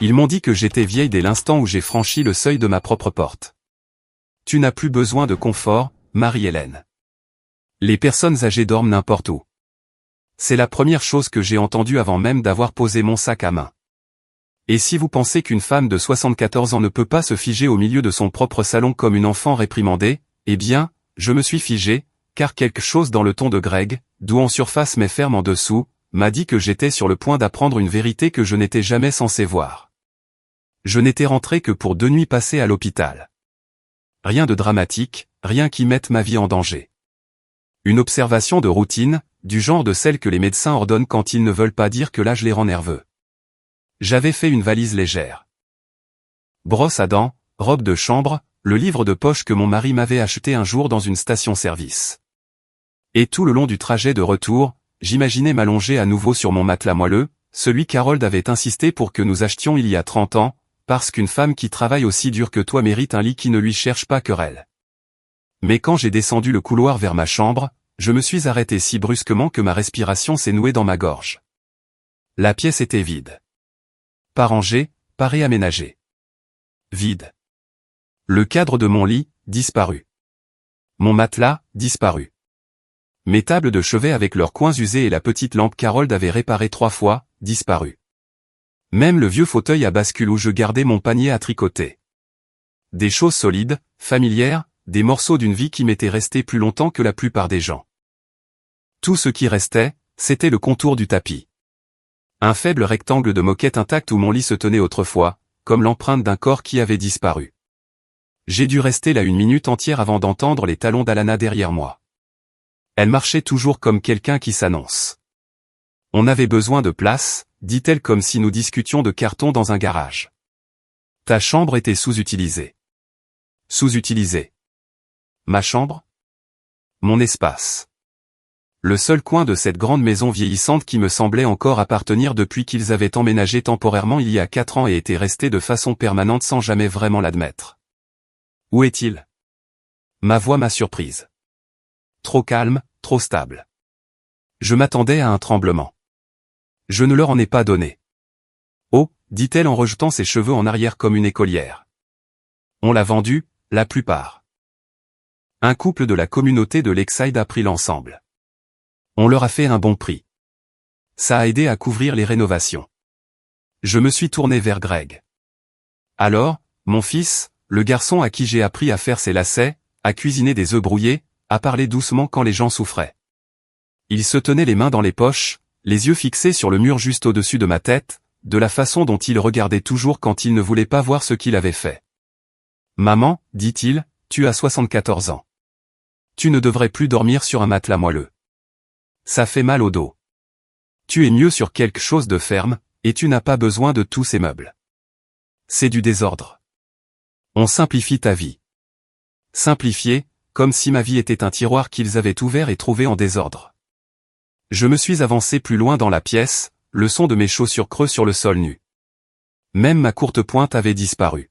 Ils m'ont dit que j'étais vieille dès l'instant où j'ai franchi le seuil de ma propre porte. Tu n'as plus besoin de confort, Marie-Hélène. Les personnes âgées dorment n'importe où. C'est la première chose que j'ai entendue avant même d'avoir posé mon sac à main. Et si vous pensez qu'une femme de 74 ans ne peut pas se figer au milieu de son propre salon comme une enfant réprimandée, eh bien, je me suis figé, car quelque chose dans le ton de Greg, doux en surface mais ferme en dessous, m'a dit que j'étais sur le point d'apprendre une vérité que je n'étais jamais censé voir. Je n'étais rentré que pour 2 nuits passées à l'hôpital. Rien de dramatique, rien qui mette ma vie en danger. Une observation de routine, du genre de celle que les médecins ordonnent quand ils ne veulent pas dire que l'âge les rend nerveux. J'avais fait une valise légère. Brosse à dents, robe de chambre, le livre de poche que mon mari m'avait acheté un jour dans une station-service. Et tout le long du trajet de retour, j'imaginais m'allonger à nouveau sur mon matelas moelleux, celui qu'Harold avait insisté pour que nous achetions il y a 30 ans, parce qu'une femme qui travaille aussi dur que toi mérite un lit qui ne lui cherche pas querelle. Mais quand j'ai descendu le couloir vers ma chambre, je me suis arrêté si brusquement que ma respiration s'est nouée dans ma gorge. La pièce était vide. Pas rangée, pas réaménagée. Vide. Le cadre de mon lit, disparu. Mon matelas, disparu. Mes tables de chevet avec leurs coins usés et la petite lampe qu'Harold avait réparée 3 fois, disparu. Même le vieux fauteuil à bascule où je gardais mon panier à tricoter. Des choses solides, familières, des morceaux d'une vie qui m'étaient restés plus longtemps que la plupart des gens. Tout ce qui restait, c'était le contour du tapis. Un faible rectangle de moquette intacte où mon lit se tenait autrefois, comme l'empreinte d'un corps qui avait disparu. J'ai dû rester là 1 minute entière avant d'entendre les talons d'Alana derrière moi. Elle marchait toujours comme quelqu'un qui s'annonce. On avait besoin de place, dit-elle comme si nous discutions de carton dans un garage. Ta chambre était sous-utilisée. Sous-utilisée. Ma chambre? Mon espace. Le seul coin de cette grande maison vieillissante qui me semblait encore appartenir depuis qu'ils avaient emménagé temporairement il y a 4 ans et étaient restés de façon permanente sans jamais vraiment l'admettre. Où est-il? Ma voix m'a surprise. Trop calme, trop stable. Je m'attendais à un tremblement. Je ne leur en ai pas donné. Oh, dit-elle en rejetant ses cheveux en arrière comme une écolière. On l'a vendu, la plupart. Un couple de la communauté de Lakeside a pris l'ensemble. On leur a fait un bon prix. Ça a aidé à couvrir les rénovations. Je me suis tourné vers Greg. Alors, mon fils, le garçon à qui j'ai appris à faire ses lacets, à cuisiner des œufs brouillés, à parler doucement quand les gens souffraient. Il se tenait les mains dans les poches, les yeux fixés sur le mur juste au-dessus de ma tête, de la façon dont il regardait toujours quand il ne voulait pas voir ce qu'il avait fait. Maman, dit-il, tu as 74 ans. Tu ne devrais plus dormir sur un matelas moelleux. Ça fait mal au dos. Tu es mieux sur quelque chose de ferme, et tu n'as pas besoin de tous ces meubles. C'est du désordre. On simplifie ta vie. Simplifier, comme si ma vie était un tiroir qu'ils avaient ouvert et trouvé en désordre. Je me suis avancé plus loin dans la pièce, le son de mes chaussures creux sur le sol nu. Même ma courte pointe avait disparu.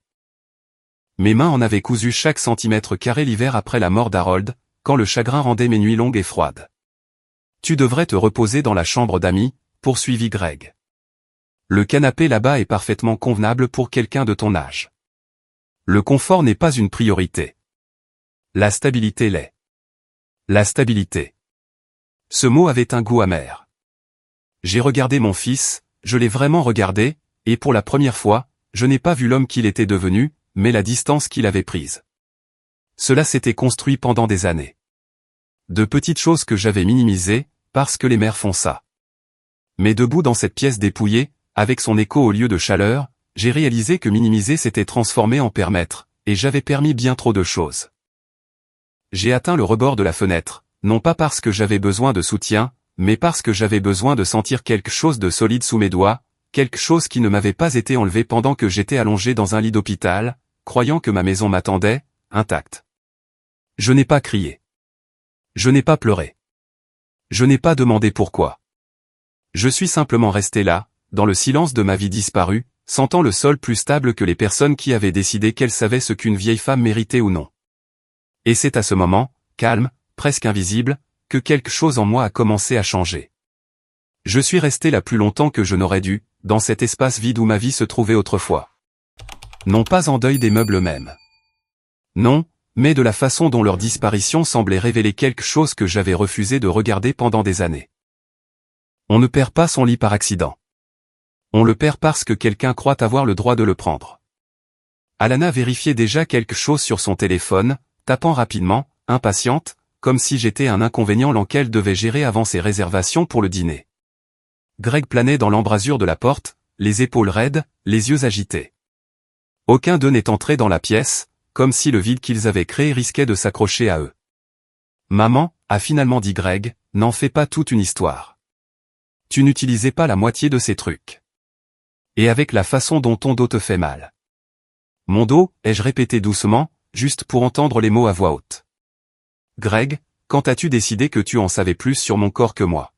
Mes mains en avaient cousu chaque centimètre carré l'hiver après la mort d'Harold, quand le chagrin rendait mes nuits longues et froides. Tu devrais te reposer dans la chambre d'amis, poursuivit Greg. Le canapé là-bas est parfaitement convenable pour quelqu'un de ton âge. Le confort n'est pas une priorité. La stabilité l'est. La stabilité. Ce mot avait un goût amer. J'ai regardé mon fils, je l'ai vraiment regardé, et pour la première fois, je n'ai pas vu l'homme qu'il était devenu, mais la distance qu'il avait prise. Cela s'était construit pendant des années. De petites choses que j'avais minimisées, parce que les mères font ça. Mais debout dans cette pièce dépouillée, avec son écho au lieu de chaleur, j'ai réalisé que minimiser s'était transformé en permettre, et j'avais permis bien trop de choses. J'ai atteint le rebord de la fenêtre, non pas parce que j'avais besoin de soutien, mais parce que j'avais besoin de sentir quelque chose de solide sous mes doigts, quelque chose qui ne m'avait pas été enlevé pendant que j'étais allongé dans un lit d'hôpital, croyant que ma maison m'attendait, intacte. Je n'ai pas crié. Je n'ai pas pleuré. Je n'ai pas demandé pourquoi. Je suis simplement resté là, dans le silence de ma vie disparue, sentant le sol plus stable que les personnes qui avaient décidé qu'elles savaient ce qu'une vieille femme méritait ou non. Et c'est à ce moment, calme, presque invisible, que quelque chose en moi a commencé à changer. Je suis resté là plus longtemps que je n'aurais dû, dans cet espace vide où ma vie se trouvait autrefois. Non pas en deuil des meubles eux-mêmes. Non, mais de la façon dont leur disparition semblait révéler quelque chose que j'avais refusé de regarder pendant des années. On ne perd pas son lit par accident. On le perd parce que quelqu'un croit avoir le droit de le prendre. Alana vérifiait déjà quelque chose sur son téléphone, tapant rapidement, impatiente, comme si j'étais un inconvénient qu'elle devait gérer avant ses réservations pour le dîner. Greg planait dans l'embrasure de la porte, les épaules raides, les yeux agités. Aucun d'eux n'est entré dans la pièce, comme si le vide qu'ils avaient créé risquait de s'accrocher à eux. Maman, a finalement dit Greg, n'en fais pas toute une histoire. Tu n'utilisais pas la moitié de ces trucs. Et avec la façon dont ton dos te fait mal. Mon dos, ai-je répété doucement, juste pour entendre les mots à voix haute. Greg, quand as-tu décidé que tu en savais plus sur mon corps que moi?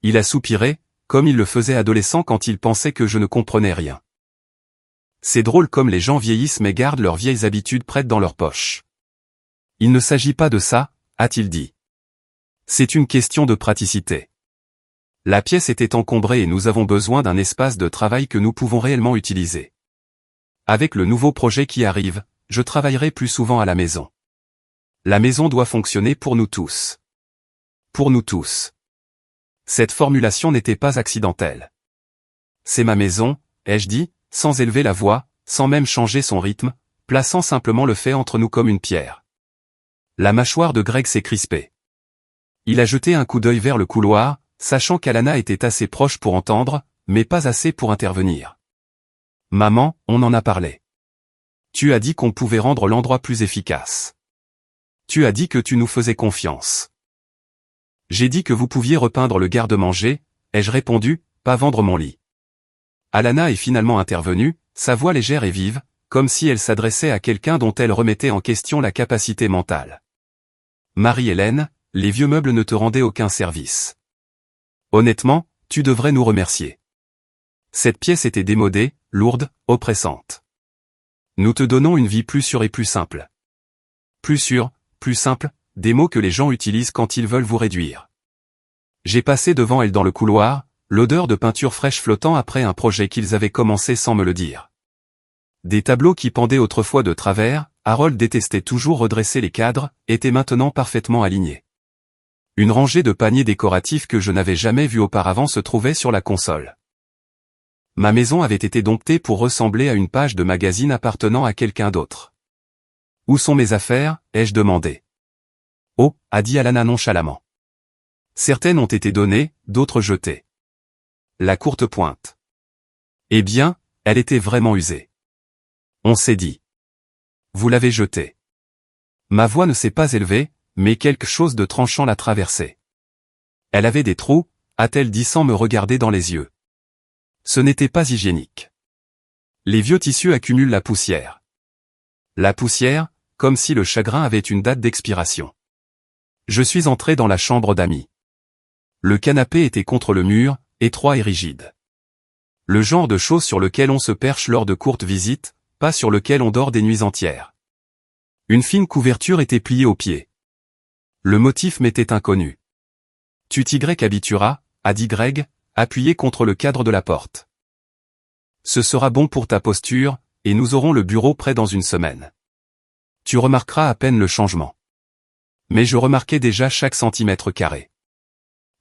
Il a soupiré, comme il le faisait adolescent quand il pensait que je ne comprenais rien. C'est drôle comme les gens vieillissent mais gardent leurs vieilles habitudes prêtes dans leur poche. Il ne s'agit pas de ça, a-t-il dit. C'est une question de praticité. La pièce était encombrée et nous avons besoin d'un espace de travail que nous pouvons réellement utiliser. Avec le nouveau projet qui arrive, je travaillerai plus souvent à la maison. La maison doit fonctionner pour nous tous. Pour nous tous. Cette formulation n'était pas accidentelle. C'est ma maison, ai-je dit, sans élever la voix, sans même changer son rythme, plaçant simplement le fait entre nous comme une pierre. La mâchoire de Greg s'est crispée. Il a jeté un coup d'œil vers le couloir, sachant qu'Alana était assez proche pour entendre, mais pas assez pour intervenir. Maman, on en a parlé. Tu as dit qu'on pouvait rendre l'endroit plus efficace. Tu as dit que tu nous faisais confiance. J'ai dit que vous pouviez repeindre le garde-manger, ai-je répondu, pas vendre mon lit. Alana est finalement intervenue, sa voix légère et vive, comme si elle s'adressait à quelqu'un dont elle remettait en question la capacité mentale. Marie-Hélène, les vieux meubles ne te rendaient aucun service. Honnêtement, tu devrais nous remercier. Cette pièce était démodée, lourde, oppressante. Nous te donnons une vie plus sûre et plus simple. Plus sûre, plus simple, des mots que les gens utilisent quand ils veulent vous réduire. J'ai passé devant elle dans le couloir, l'odeur de peinture fraîche flottant après un projet qu'ils avaient commencé sans me le dire. Des tableaux qui pendaient autrefois de travers, Harold détestait toujours redresser les cadres, étaient maintenant parfaitement alignés. Une rangée de paniers décoratifs que je n'avais jamais vus auparavant se trouvait sur la console. Ma maison avait été domptée pour ressembler à une page de magazine appartenant à quelqu'un d'autre. Où sont mes affaires, ai-je demandé. Oh, a dit Alana nonchalamment. Certaines ont été données, d'autres jetées. La courte pointe. Eh bien, elle était vraiment usée. On s'est dit. Vous l'avez jetée. Ma voix ne s'est pas élevée, mais quelque chose de tranchant l'a traversée. Elle avait des trous, a-t-elle dit sans me regarder dans les yeux. Ce n'était pas hygiénique. Les vieux tissus accumulent la poussière. La poussière, comme si le chagrin avait une date d'expiration. Je suis entré dans la chambre d'amis. Le canapé était contre le mur, étroit et rigide. Le genre de choses sur lequel on se perche lors de courtes visites, pas sur lequel on dort des nuits entières. Une fine couverture était pliée aux pieds. Le motif m'était inconnu. Tu t'habitueras, a dit Greg, appuyé contre le cadre de la porte. Ce sera bon pour ta posture, et nous aurons le bureau prêt dans une semaine. Tu remarqueras à peine le changement. Mais je remarquais déjà chaque centimètre carré.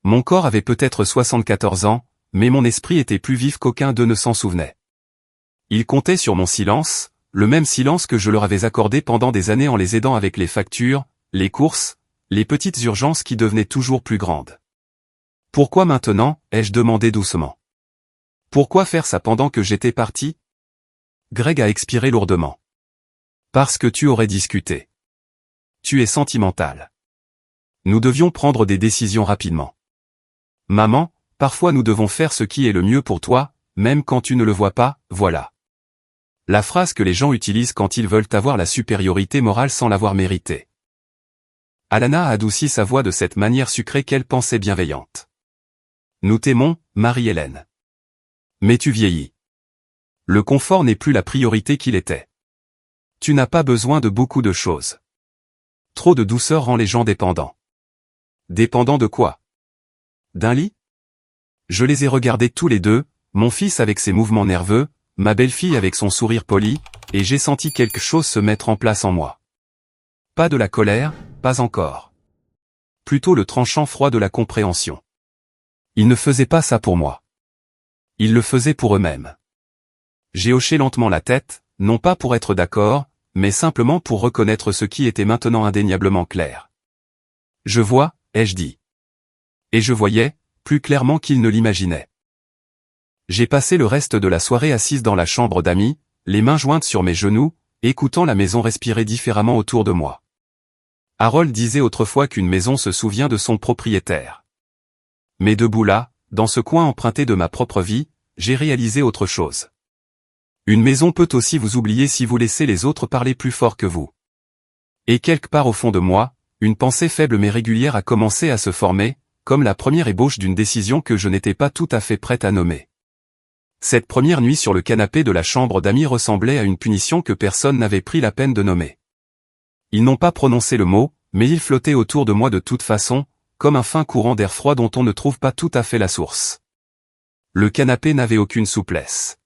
Mon corps avait peut-être 74 ans, mais mon esprit était plus vif qu'aucun d'eux ne s'en souvenait. Ils comptaient sur mon silence, le même silence que je leur avais accordé pendant des années en les aidant avec les factures, les courses, les petites urgences qui devenaient toujours plus grandes. Pourquoi maintenant, ai-je demandé doucement. Pourquoi faire ça pendant que j'étais parti? Greg a expiré lourdement. Parce que tu aurais discuté. Tu es sentimental. Nous devions prendre des décisions rapidement. Maman, parfois nous devons faire ce qui est le mieux pour toi, même quand tu ne le vois pas, voilà. La phrase que les gens utilisent quand ils veulent avoir la supériorité morale sans l'avoir méritée. Alana a adouci sa voix de cette manière sucrée qu'elle pensait bienveillante. Nous t'aimons, Marie-Hélène. Mais tu vieillis. Le confort n'est plus la priorité qu'il était. Tu n'as pas besoin de beaucoup de choses. Trop de douceur rend les gens dépendants. Dépendants de quoi? D'un lit? Je les ai regardés tous les deux, mon fils avec ses mouvements nerveux, ma belle-fille avec son sourire poli, et j'ai senti quelque chose se mettre en place en moi. Pas de la colère, pas encore. Plutôt le tranchant froid de la compréhension. Ils ne faisaient pas ça pour moi. Ils le faisaient pour eux-mêmes. J'ai hoché lentement la tête, non pas pour être d'accord, mais simplement pour reconnaître ce qui était maintenant indéniablement clair. Je vois, ai-je dit. Et je voyais, plus clairement qu'il ne l'imaginait. J'ai passé le reste de la soirée assise dans la chambre d'amis, les mains jointes sur mes genoux, écoutant la maison respirer différemment autour de moi. Harold disait autrefois qu'une maison se souvient de son propriétaire. Mais debout là, dans ce coin emprunté de ma propre vie, j'ai réalisé autre chose. Une maison peut aussi vous oublier si vous laissez les autres parler plus fort que vous. Et quelque part au fond de moi, une pensée faible mais régulière a commencé à se former, comme la première ébauche d'une décision que je n'étais pas tout à fait prête à nommer. Cette première nuit sur le canapé de la chambre d'amis ressemblait à une punition que personne n'avait pris la peine de nommer. Ils n'ont pas prononcé le mot, mais il flottait autour de moi de toute façon, comme un fin courant d'air froid dont on ne trouve pas tout à fait la source. Le canapé n'avait aucune souplesse.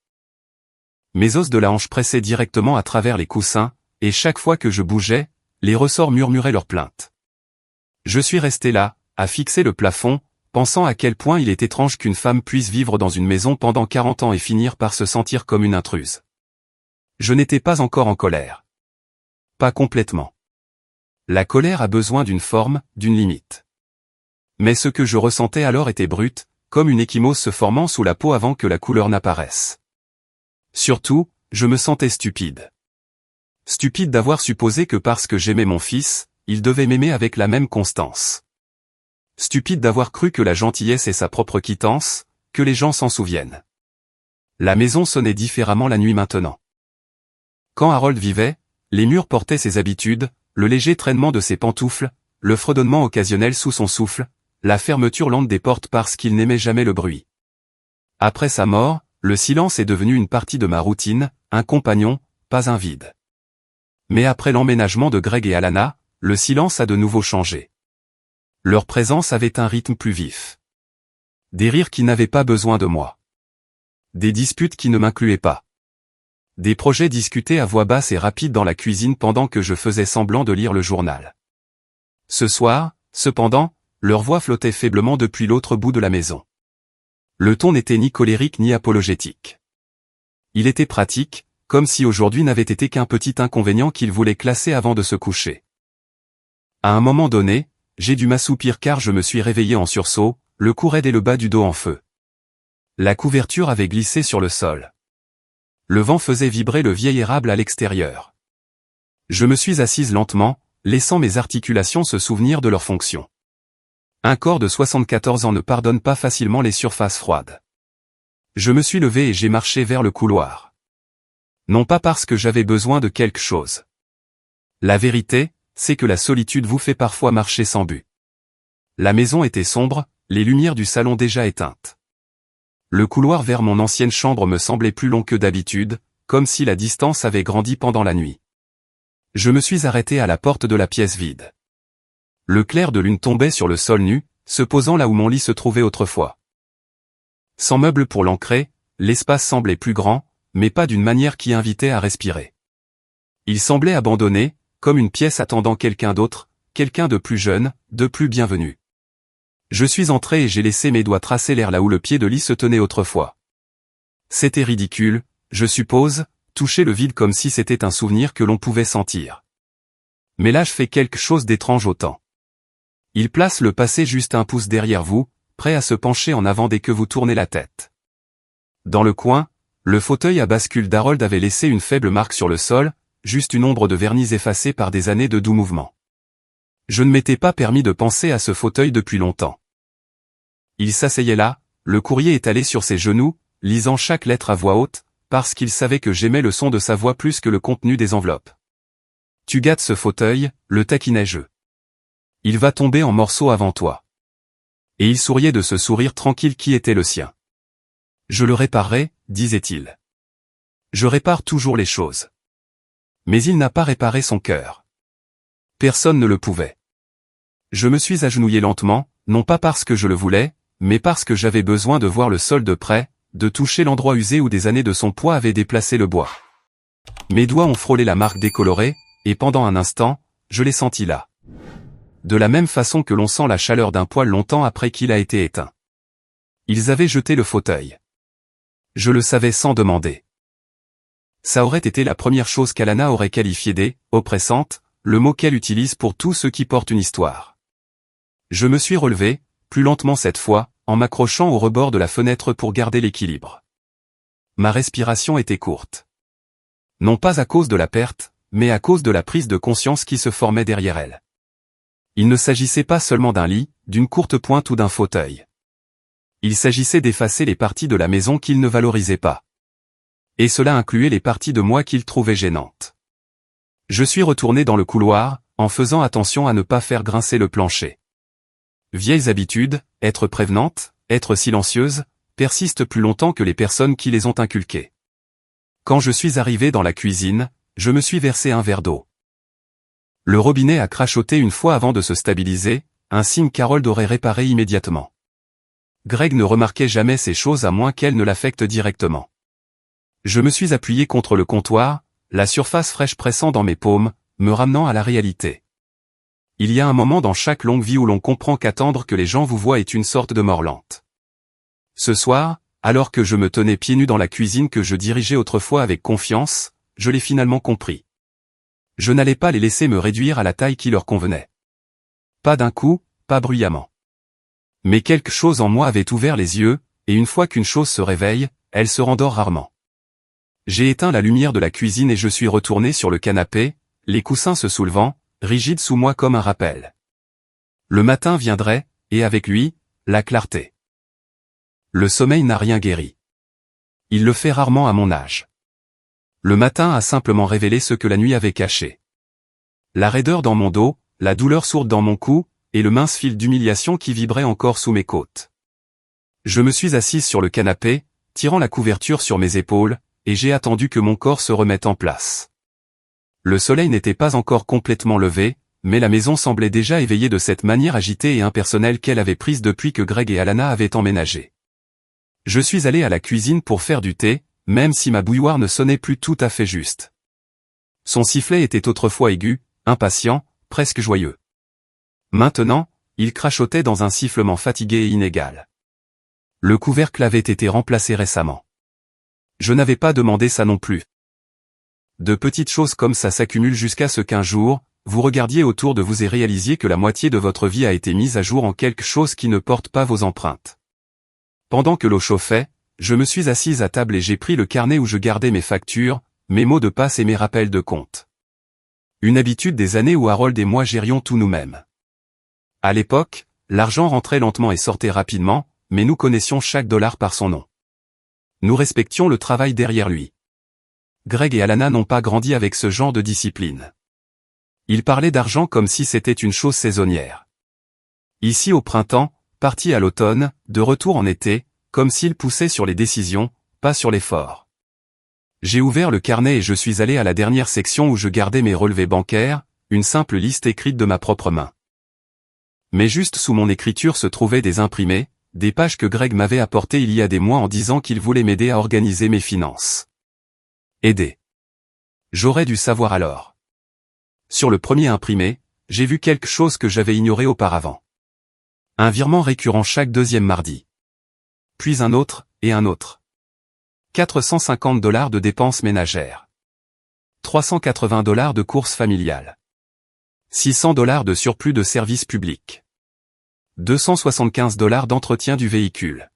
Mes os de la hanche pressaient directement à travers les coussins, et chaque fois que je bougeais, les ressorts murmuraient leurs plaintes. Je suis resté là, à fixer le plafond, pensant à quel point il est étrange qu'une femme puisse vivre dans une maison pendant 40 ans et finir par se sentir comme une intruse. Je n'étais pas encore en colère. Pas complètement. La colère a besoin d'une forme, d'une limite. Mais ce que je ressentais alors était brut, comme une ecchymose se formant sous la peau avant que la couleur n'apparaisse. Surtout, je me sentais stupide. Stupide d'avoir supposé que parce que j'aimais mon fils, il devait m'aimer avec la même constance. Stupide d'avoir cru que la gentillesse est sa propre quittance, que les gens s'en souviennent. La maison sonnait différemment la nuit maintenant. Quand Harold vivait, les murs portaient ses habitudes, le léger traînement de ses pantoufles, le fredonnement occasionnel sous son souffle, la fermeture lente des portes parce qu'il n'aimait jamais le bruit. Après sa mort, le silence est devenu une partie de ma routine, un compagnon, pas un vide. Mais après l'emménagement de Greg et Alana, le silence a de nouveau changé. Leur présence avait un rythme plus vif. Des rires qui n'avaient pas besoin de moi. Des disputes qui ne m'incluaient pas. Des projets discutés à voix basse et rapide dans la cuisine pendant que je faisais semblant de lire le journal. Ce soir, cependant, leur voix flottait faiblement depuis l'autre bout de la maison. Le ton n'était ni colérique ni apologétique. Il était pratique, comme si aujourd'hui n'avait été qu'un petit inconvénient qu'il voulait classer avant de se coucher. À un moment donné, j'ai dû m'assoupir car je me suis réveillé en sursaut, le cou raide et le bas du dos en feu. La couverture avait glissé sur le sol. Le vent faisait vibrer le vieil érable à l'extérieur. Je me suis assise lentement, laissant mes articulations se souvenir de leur fonction. Un corps de 74 ans ne pardonne pas facilement les surfaces froides. Je me suis levé et j'ai marché vers le couloir. Non pas parce que j'avais besoin de quelque chose. La vérité, c'est que la solitude vous fait parfois marcher sans but. La maison était sombre, les lumières du salon déjà éteintes. Le couloir vers mon ancienne chambre me semblait plus long que d'habitude, comme si la distance avait grandi pendant la nuit. Je me suis arrêté à la porte de la pièce vide. Le clair de lune tombait sur le sol nu, se posant là où mon lit se trouvait autrefois. Sans meuble pour l'ancrer, l'espace semblait plus grand, mais pas d'une manière qui invitait à respirer. Il semblait abandonné, comme une pièce attendant quelqu'un d'autre, quelqu'un de plus jeune, de plus bienvenu. Je suis entré et j'ai laissé mes doigts tracer l'air là où le pied de lit se tenait autrefois. C'était ridicule, je suppose, toucher le vide comme si c'était un souvenir que l'on pouvait sentir. Mais l'âge fait quelque chose d'étrange au temps. Il place le passé juste un pouce derrière vous, prêt à se pencher en avant dès que vous tournez la tête. Dans le coin, le fauteuil à bascule d'Harold avait laissé une faible marque sur le sol, juste une ombre de vernis effacée par des années de doux mouvements. Je ne m'étais pas permis de penser à ce fauteuil depuis longtemps. Il s'asseyait là, le courrier étalé sur ses genoux, lisant chaque lettre à voix haute, parce qu'il savait que j'aimais le son de sa voix plus que le contenu des enveloppes. « Tu gâtes ce fauteuil », le taquinais-je. « Il va tomber en morceaux avant toi. » Et il souriait de ce sourire tranquille qui était le sien. « Je le réparerai », disait-il. « Je répare toujours les choses. » Mais il n'a pas réparé son cœur. Personne ne le pouvait. Je me suis agenouillé lentement, non pas parce que je le voulais, mais parce que j'avais besoin de voir le sol de près, de toucher l'endroit usé où des années de son poids avaient déplacé le bois. Mes doigts ont frôlé la marque décolorée, et pendant un instant, je l'ai senti là. De la même façon que l'on sent la chaleur d'un poêle longtemps après qu'il a été éteint. Ils avaient jeté le fauteuil. Je le savais sans demander. Ça aurait été la première chose qu'Alana aurait qualifiée d'« oppressante », le mot qu'elle utilise pour tout ce qui porte une histoire. Je me suis relevé, plus lentement cette fois, en m'accrochant au rebord de la fenêtre pour garder l'équilibre. Ma respiration était courte. Non pas à cause de la perte, mais à cause de la prise de conscience qui se formait derrière elle. Il ne s'agissait pas seulement d'un lit, d'une courte pointe ou d'un fauteuil. Il s'agissait d'effacer les parties de la maison qu'il ne valorisait pas. Et cela incluait les parties de moi qu'il trouvait gênantes. Je suis retourné dans le couloir, en faisant attention à ne pas faire grincer le plancher. Vieilles habitudes, être prévenante, être silencieuse, persistent plus longtemps que les personnes qui les ont inculquées. Quand je suis arrivé dans la cuisine, je me suis versé un verre d'eau. Le robinet a crachoté une fois avant de se stabiliser, un signe qu'Harold aurait réparé immédiatement. Greg ne remarquait jamais ces choses à moins qu'elles ne l'affectent directement. Je me suis appuyé contre le comptoir, la surface fraîche pressant dans mes paumes, me ramenant à la réalité. Il y a un moment dans chaque longue vie où l'on comprend qu'attendre que les gens vous voient est une sorte de mort lente. Ce soir, alors que je me tenais pieds nus dans la cuisine que je dirigeais autrefois avec confiance, je l'ai finalement compris. Je n'allais pas les laisser me réduire à la taille qui leur convenait. Pas d'un coup, pas bruyamment. Mais quelque chose en moi avait ouvert les yeux, et une fois qu'une chose se réveille, elle se rendort rarement. J'ai éteint la lumière de la cuisine et je suis retourné sur le canapé, les coussins se soulevant, rigides sous moi comme un rappel. Le matin viendrait, et avec lui, la clarté. Le sommeil n'a rien guéri. Il le fait rarement à mon âge. Le matin a simplement révélé ce que la nuit avait caché. La raideur dans mon dos, la douleur sourde dans mon cou, et le mince fil d'humiliation qui vibrait encore sous mes côtes. Je me suis assise sur le canapé, tirant la couverture sur mes épaules, et j'ai attendu que mon corps se remette en place. Le soleil n'était pas encore complètement levé, mais la maison semblait déjà éveillée de cette manière agitée et impersonnelle qu'elle avait prise depuis que Greg et Alana avaient emménagé. Je suis allé à la cuisine pour faire du thé, même si ma bouilloire ne sonnait plus tout à fait juste. Son sifflet était autrefois aigu, impatient, presque joyeux. Maintenant, il crachotait dans un sifflement fatigué et inégal. Le couvercle avait été remplacé récemment. Je n'avais pas demandé ça non plus. De petites choses comme ça s'accumulent jusqu'à ce qu'un jour, vous regardiez autour de vous et réalisiez que la moitié de votre vie a été mise à jour en quelque chose qui ne porte pas vos empreintes. Pendant que l'eau chauffait, je me suis assise à table et j'ai pris le carnet où je gardais mes factures, mes mots de passe et mes rappels de compte. Une habitude des années où Harold et moi gérions tout nous-mêmes. À l'époque, l'argent rentrait lentement et sortait rapidement, mais nous connaissions chaque dollar par son nom. Nous respections le travail derrière lui. Greg et Alana n'ont pas grandi avec ce genre de discipline. Ils parlaient d'argent comme si c'était une chose saisonnière. Ici au printemps, parti à l'automne, de retour en été, comme s'ils poussaient sur les décisions, pas sur l'effort. J'ai ouvert le carnet et je suis allé à la dernière section où je gardais mes relevés bancaires, une simple liste écrite de ma propre main. Mais juste sous mon écriture se trouvaient des imprimés, des pages que Greg m'avait apportées il y a des mois en disant qu'il voulait m'aider à organiser mes finances. Aider. J'aurais dû savoir alors. Sur le premier imprimé, j'ai vu quelque chose que j'avais ignoré auparavant. Un virement récurrent chaque deuxième mardi. Puis un autre, et un autre. 450 $ de dépenses ménagères. 380 $ de courses familiales. 600 $ de surplus de services publics. 275 $ d'entretien du véhicule.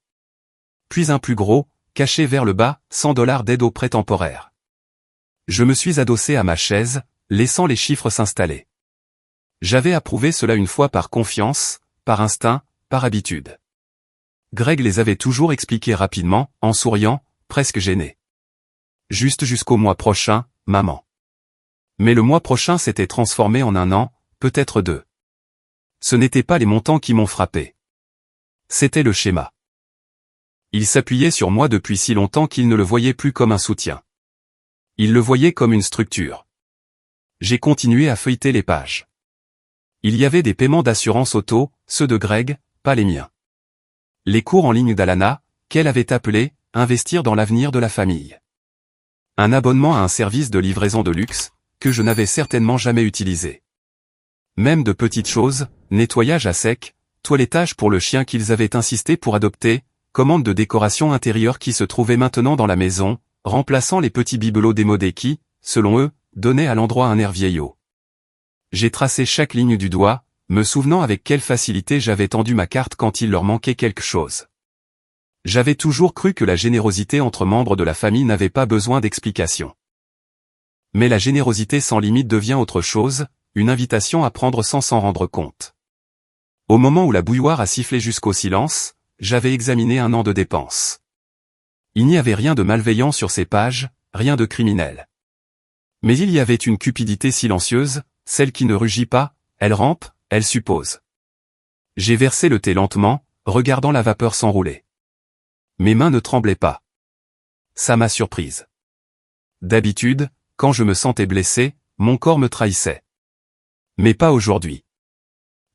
Puis un plus gros, caché vers le bas, 100 $ d'aide aux prêts temporaires. Je me suis adossé à ma chaise, laissant les chiffres s'installer. J'avais approuvé cela une fois par confiance, par instinct, par habitude. Greg les avait toujours expliqués rapidement, en souriant, presque gêné. Juste jusqu'au mois prochain, maman. Mais le mois prochain s'était transformé en un an, peut-être deux. Ce n'étaient pas les montants qui m'ont frappé. C'était le schéma. Il s'appuyait sur moi depuis si longtemps qu'il ne le voyait plus comme un soutien. Il le voyait comme une structure. J'ai continué à feuilleter les pages. Il y avait des paiements d'assurance auto, ceux de Greg, pas les miens. Les cours en ligne d'Alana, qu'elle avait appelés, investir dans l'avenir de la famille. Un abonnement à un service de livraison de luxe, que je n'avais certainement jamais utilisé. Même de petites choses, nettoyage à sec, toilettage pour le chien qu'ils avaient insisté pour adopter, commande de décoration intérieure qui se trouvait maintenant dans la maison, remplaçant les petits bibelots démodés qui, selon eux, donnaient à l'endroit un air vieillot. J'ai tracé chaque ligne du doigt, me souvenant avec quelle facilité j'avais tendu ma carte quand il leur manquait quelque chose. J'avais toujours cru que la générosité entre membres de la famille n'avait pas besoin d'explication. Mais la générosité sans limite devient autre chose, une invitation à prendre sans s'en rendre compte. Au moment où la bouilloire a sifflé jusqu'au silence, j'avais examiné un an de dépenses. Il n'y avait rien de malveillant sur ces pages, rien de criminel. Mais il y avait une cupidité silencieuse, celle qui ne rugit pas, elle rampe, elle suppose. J'ai versé le thé lentement, regardant la vapeur s'enrouler. Mes mains ne tremblaient pas. Ça m'a surprise. D'habitude, quand je me sentais blessé, mon corps me trahissait. Mais pas aujourd'hui.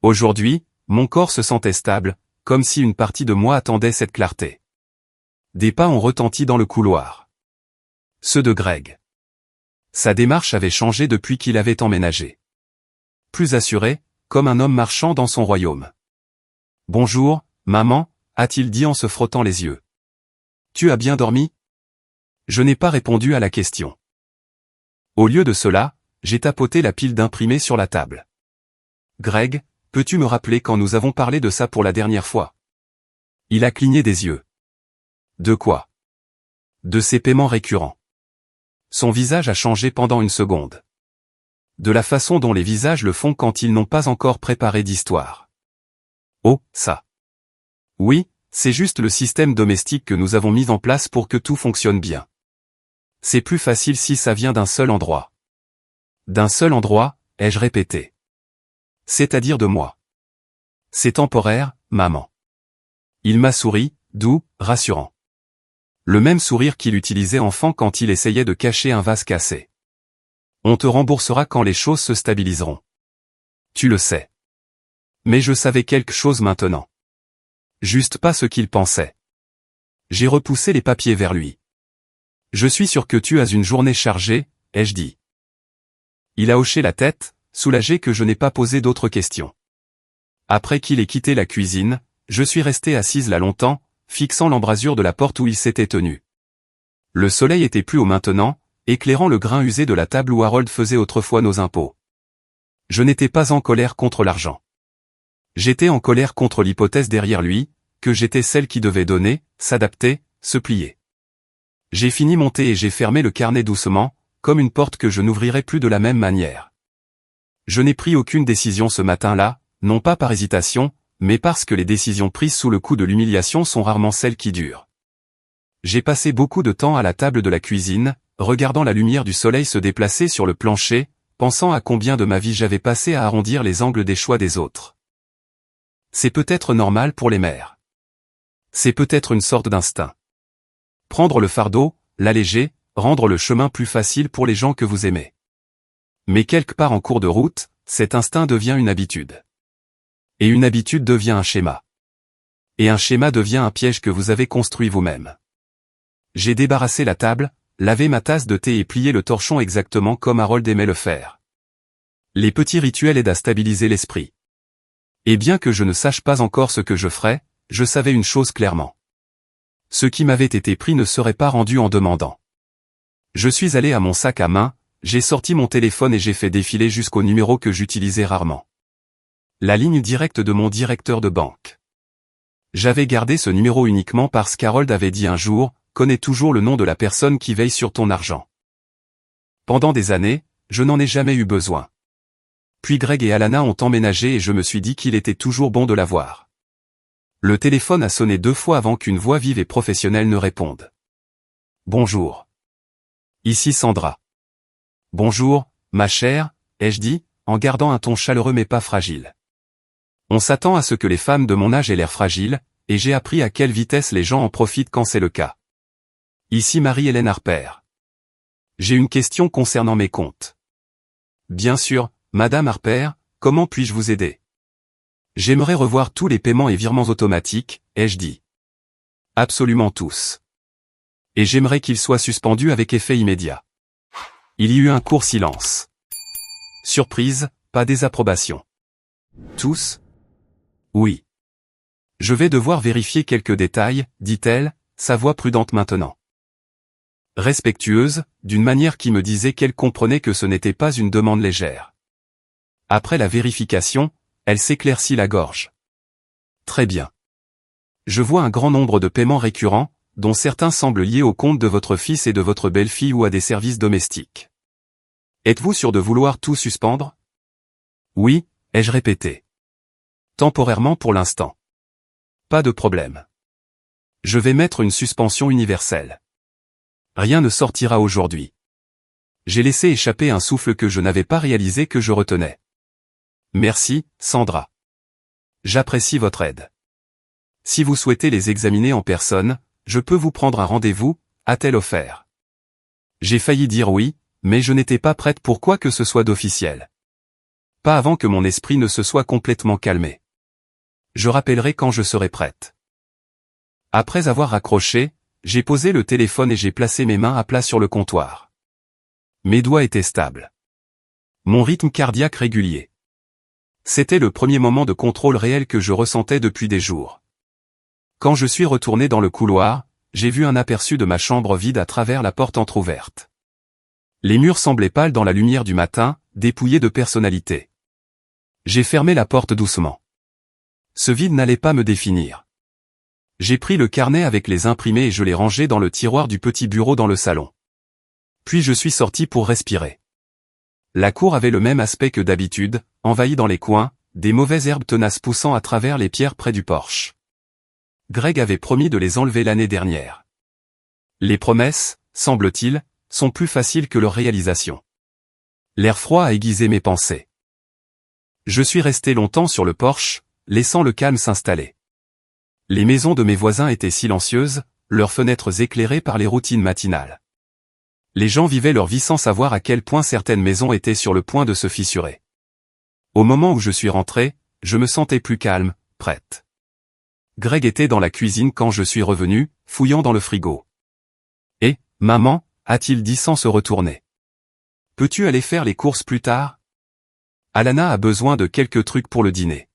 Aujourd'hui, mon corps se sentait stable, comme si une partie de moi attendait cette clarté. Des pas ont retenti dans le couloir. Ceux de Greg. Sa démarche avait changé depuis qu'il avait emménagé. Plus assuré, comme un homme marchant dans son royaume. « Bonjour, maman », a-t-il dit en se frottant les yeux. « Tu as bien dormi ?» Je n'ai pas répondu à la question. Au lieu de cela, j'ai tapoté la pile d'imprimés sur la table. « Greg, peux-tu me rappeler quand nous avons parlé de ça pour la dernière fois ?» Il a cligné des yeux. « De quoi ?»« De ces paiements récurrents. » Son visage a changé pendant une seconde. De la façon dont les visages le font quand ils n'ont pas encore préparé d'histoire. Oh, ça. Oui, c'est juste le système domestique que nous avons mis en place pour que tout fonctionne bien. C'est plus facile si ça vient d'un seul endroit. D'un seul endroit, ai-je répété. C'est-à-dire de moi. C'est temporaire, maman. Il m'a souri, doux, rassurant. Le même sourire qu'il utilisait enfant quand il essayait de cacher un vase cassé. On te remboursera quand les choses se stabiliseront. Tu le sais. Mais je savais quelque chose maintenant. Juste pas ce qu'il pensait. J'ai repoussé les papiers vers lui. Je suis sûr que tu as une journée chargée, ai-je dit. Il a hoché la tête, soulagé que je n'ai pas posé d'autres questions. Après qu'il ait quitté la cuisine, je suis resté assise là longtemps, fixant l'embrasure de la porte où il s'était tenu. Le soleil était plus haut maintenant, éclairant le grain usé de la table où Harold faisait autrefois nos impôts. Je n'étais pas en colère contre l'argent. J'étais en colère contre l'hypothèse derrière lui, que j'étais celle qui devait donner, s'adapter, se plier. J'ai fini mon thé et j'ai fermé le carnet doucement, comme une porte que je n'ouvrirai plus de la même manière. Je n'ai pris aucune décision ce matin-là, non pas par hésitation, mais parce que les décisions prises sous le coup de l'humiliation sont rarement celles qui durent. J'ai passé beaucoup de temps à la table de la cuisine, regardant la lumière du soleil se déplacer sur le plancher, pensant à combien de ma vie j'avais passé à arrondir les angles des choix des autres. C'est peut-être normal pour les mères. C'est peut-être une sorte d'instinct. Prendre le fardeau, l'alléger, rendre le chemin plus facile pour les gens que vous aimez. Mais quelque part en cours de route, cet instinct devient une habitude. Et une habitude devient un schéma. Et un schéma devient un piège que vous avez construit vous-même. J'ai débarrassé la table, lavé ma tasse de thé et plié le torchon exactement comme Harold aimait le faire. Les petits rituels aident à stabiliser l'esprit. Et bien que je ne sache pas encore ce que je ferais, je savais une chose clairement. Ce qui m'avait été pris ne serait pas rendu en demandant. Je suis allé à mon sac à main, j'ai sorti mon téléphone et j'ai fait défiler jusqu'au numéro que j'utilisais rarement. La ligne directe de mon directeur de banque. J'avais gardé ce numéro uniquement parce qu'Harold avait dit un jour, connais toujours le nom de la personne qui veille sur ton argent. Pendant des années, je n'en ai jamais eu besoin. Puis Greg et Alana ont emménagé et je me suis dit qu'il était toujours bon de l'avoir. Le téléphone a sonné 2 fois avant qu'une voix vive et professionnelle ne réponde. Bonjour. Ici Sandra. Bonjour, ma chère, ai-je dit, en gardant un ton chaleureux mais pas fragile. On s'attend à ce que les femmes de mon âge aient l'air fragiles, et j'ai appris à quelle vitesse les gens en profitent quand c'est le cas. Ici Marie-Hélène Harper. J'ai une question concernant mes comptes. Bien sûr, Madame Harper, comment puis-je vous aider? J'aimerais revoir tous les paiements et virements automatiques, ai-je dit. Absolument tous. Et j'aimerais qu'il soit suspendu avec effet immédiat. Il y eut un court silence. Surprise, pas désapprobation. Tous? Oui. Je vais devoir vérifier quelques détails, dit-elle, sa voix prudente maintenant. Respectueuse, d'une manière qui me disait qu'elle comprenait que ce n'était pas une demande légère. Après la vérification, elle s'éclaircit la gorge. Très bien. Je vois un grand nombre de paiements récurrents, dont certains semblent liés au compte de votre fils et de votre belle-fille ou à des services domestiques. Êtes-vous sûr de vouloir tout suspendre? Oui, ai-je répété. Temporairement pour l'instant. Pas de problème. Je vais mettre une suspension universelle. Rien ne sortira aujourd'hui. J'ai laissé échapper un souffle que je n'avais pas réalisé que je retenais. Merci, Sandra. J'apprécie votre aide. Si vous souhaitez les examiner en personne, je peux vous prendre un rendez-vous, a-t-elle offert. J'ai failli dire oui, mais je n'étais pas prête pour quoi que ce soit d'officiel. Pas avant que mon esprit ne se soit complètement calmé. Je rappellerai quand je serai prête. Après avoir raccroché, j'ai posé le téléphone et j'ai placé mes mains à plat sur le comptoir. Mes doigts étaient stables. Mon rythme cardiaque régulier. C'était le premier moment de contrôle réel que je ressentais depuis des jours. Quand je suis retourné dans le couloir, j'ai vu un aperçu de ma chambre vide à travers la porte entr'ouverte. Les murs semblaient pâles dans la lumière du matin, dépouillés de personnalité. J'ai fermé la porte doucement. Ce vide n'allait pas me définir. J'ai pris le carnet avec les imprimés et je l'ai rangé dans le tiroir du petit bureau dans le salon. Puis je suis sorti pour respirer. La cour avait le même aspect que d'habitude, envahie dans les coins, des mauvaises herbes tenaces poussant à travers les pierres près du porche. Greg avait promis de les enlever l'année dernière. Les promesses, semble-t-il, sont plus faciles que leur réalisation. L'air froid a aiguisé mes pensées. Je suis resté longtemps sur le porche, laissant le calme s'installer. Les maisons de mes voisins étaient silencieuses, leurs fenêtres éclairées par les routines matinales. Les gens vivaient leur vie sans savoir à quel point certaines maisons étaient sur le point de se fissurer. Au moment où je suis rentré, je me sentais plus calme, prête. Greg était dans la cuisine quand je suis revenu, fouillant dans le frigo. « Et, maman ?» a-t-il dit sans se retourner. « Peux-tu aller faire les courses plus tard ? Alana a besoin de quelques trucs pour le dîner. »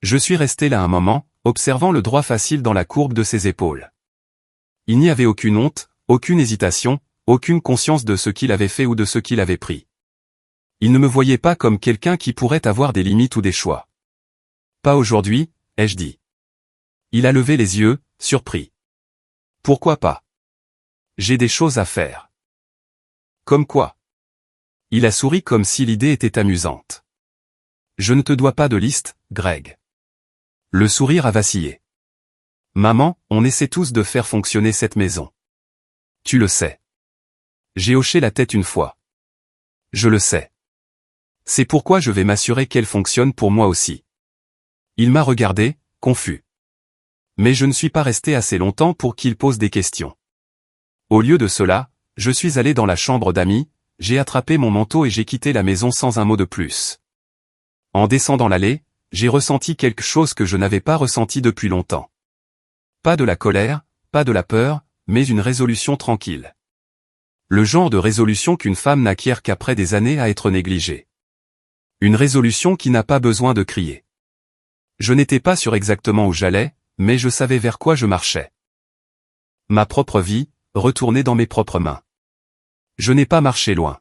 Je suis resté là un moment, observant le droit facile dans la courbe de ses épaules. Il n'y avait aucune honte, aucune hésitation, aucune conscience de ce qu'il avait fait ou de ce qu'il avait pris. Il ne me voyait pas comme quelqu'un qui pourrait avoir des limites ou des choix. « Pas aujourd'hui », ai-je dit. Il a levé les yeux, surpris. « Pourquoi pas ? J'ai des choses à faire. » « Comme quoi ? » Il a souri comme si l'idée était amusante. « Je ne te dois pas de liste, Greg. » Le sourire a vacillé. « Maman, on essaie tous de faire fonctionner cette maison. Tu le sais. » J'ai hoché la tête une fois. « Je le sais. C'est pourquoi je vais m'assurer qu'elle fonctionne pour moi aussi. » Il m'a regardé, confus. Mais je ne suis pas resté assez longtemps pour qu'il pose des questions. Au lieu de cela, je suis allé dans la chambre d'amis, j'ai attrapé mon manteau et j'ai quitté la maison sans un mot de plus. En descendant l'allée, j'ai ressenti quelque chose que je n'avais pas ressenti depuis longtemps. Pas de la colère, pas de la peur, mais une résolution tranquille. Le genre de résolution qu'une femme n'acquiert qu'après des années à être négligée. Une résolution qui n'a pas besoin de crier. Je n'étais pas sûr exactement où j'allais, mais je savais vers quoi je marchais. Ma propre vie, retournée dans mes propres mains. Je n'ai pas marché loin.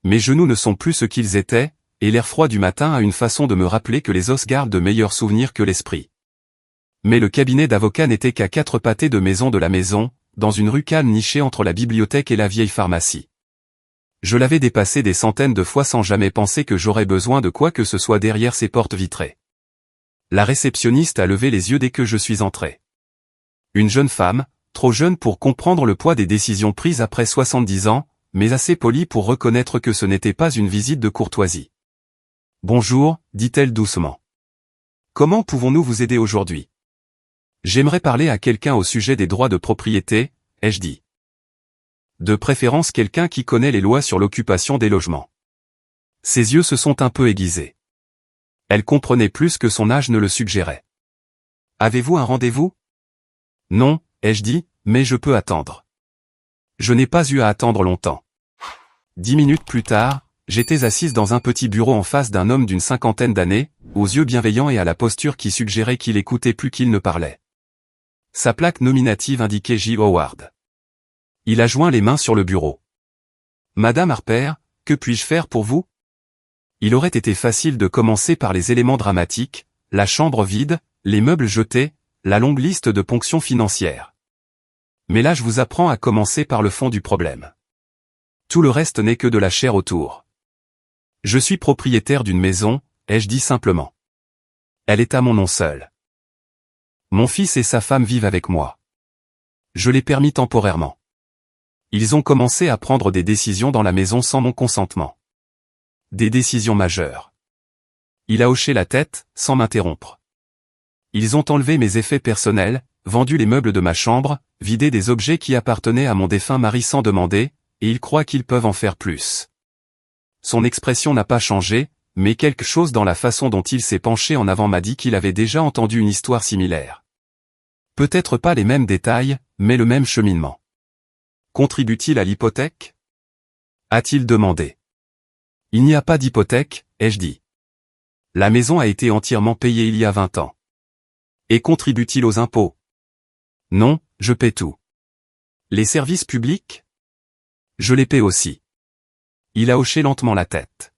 Mes genoux ne sont plus ce qu'ils étaient, et l'air froid du matin a une façon de me rappeler que les os gardent de meilleurs souvenirs que l'esprit. Mais le cabinet d'avocat n'était qu'à 4 pâtés de maison de la maison, dans une rue calme nichée entre la bibliothèque et la vieille pharmacie. Je l'avais dépassé des centaines de fois sans jamais penser que j'aurais besoin de quoi que ce soit derrière ces portes vitrées. La réceptionniste a levé les yeux dès que je suis entré. Une jeune femme, trop jeune pour comprendre le poids des décisions prises après 70 ans, mais assez polie pour reconnaître que ce n'était pas une visite de courtoisie. « Bonjour », dit-elle doucement. « Comment pouvons-nous vous aider aujourd'hui ? J'aimerais parler à quelqu'un au sujet des droits de propriété, ai-je dit. De préférence quelqu'un qui connaît les lois sur l'occupation des logements. » Ses yeux se sont un peu aiguisés. Elle comprenait plus que son âge ne le suggérait. « Avez-vous un rendez-vous ? » Non, ai-je dit, mais je peux attendre. Je n'ai pas eu à attendre longtemps. 10 minutes plus tard, j'étais assise dans un petit bureau en face d'un homme d'une cinquantaine d'années, aux yeux bienveillants et à la posture qui suggérait qu'il écoutait plus qu'il ne parlait. Sa plaque nominative indiquait J. Howard. Il a joint les mains sur le bureau. « Madame Harper, que puis-je faire pour vous ?» Il aurait été facile de commencer par les éléments dramatiques, la chambre vide, les meubles jetés, la longue liste de ponctions financières. Mais là je vous apprends à commencer par le fond du problème. Tout le reste n'est que de la chair autour. Je suis propriétaire d'une maison, ai-je dit simplement. Elle est à mon nom seul. Mon fils et sa femme vivent avec moi. Je l'ai permis temporairement. Ils ont commencé à prendre des décisions dans la maison sans mon consentement. Des décisions majeures. Il a hoché la tête, sans m'interrompre. Ils ont enlevé mes effets personnels, vendu les meubles de ma chambre, vidé des objets qui appartenaient à mon défunt mari sans demander, et ils croient qu'ils peuvent en faire plus. Son expression n'a pas changé, mais quelque chose dans la façon dont il s'est penché en avant m'a dit qu'il avait déjà entendu une histoire similaire. Peut-être pas les mêmes détails, mais le même cheminement. Contribue-t-il à l'hypothèque ? A-t-il demandé. Il n'y a pas d'hypothèque, ai-je dit. La maison a été entièrement payée il y a 20 ans. Et contribue-t-il aux impôts ? Non, je paie tout. Les services publics ? Je les paie aussi. Il a hoché lentement la tête.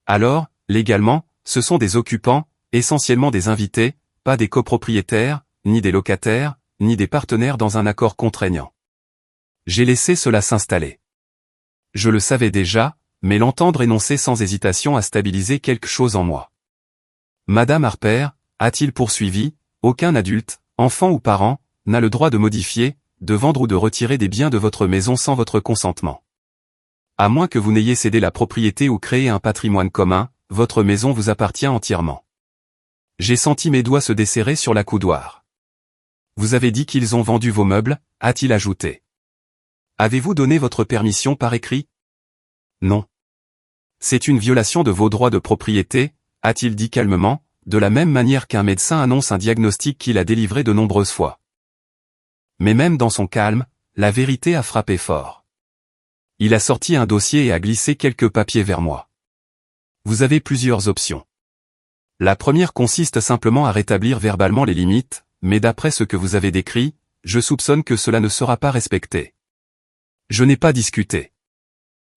Alors, légalement, ce sont des occupants, essentiellement des invités, pas des copropriétaires, ni des locataires, ni des partenaires dans un accord contraignant. J'ai laissé cela s'installer. Je le savais déjà, mais l'entendre énoncer sans hésitation a stabilisé quelque chose en moi. Madame Harper, a-t-il poursuivi, aucun adulte, enfant ou parent, n'a le droit de modifier, de vendre ou de retirer des biens de votre maison sans votre consentement. À moins que vous n'ayez cédé la propriété ou créé un patrimoine commun, votre maison vous appartient entièrement. J'ai senti mes doigts se desserrer sur la coudoir. Vous avez dit qu'ils ont vendu vos meubles, a-t-il ajouté. Avez-vous donné votre permission par écrit? Non. C'est une violation de vos droits de propriété, a-t-il dit calmement, de la même manière qu'un médecin annonce un diagnostic qu'il a délivré de nombreuses fois. Mais même dans son calme, la vérité a frappé fort. Il a sorti un dossier et a glissé quelques papiers vers moi. Vous avez plusieurs options. La première consiste simplement à rétablir verbalement les limites, mais d'après ce que vous avez décrit, je soupçonne que cela ne sera pas respecté. Je n'ai pas discuté.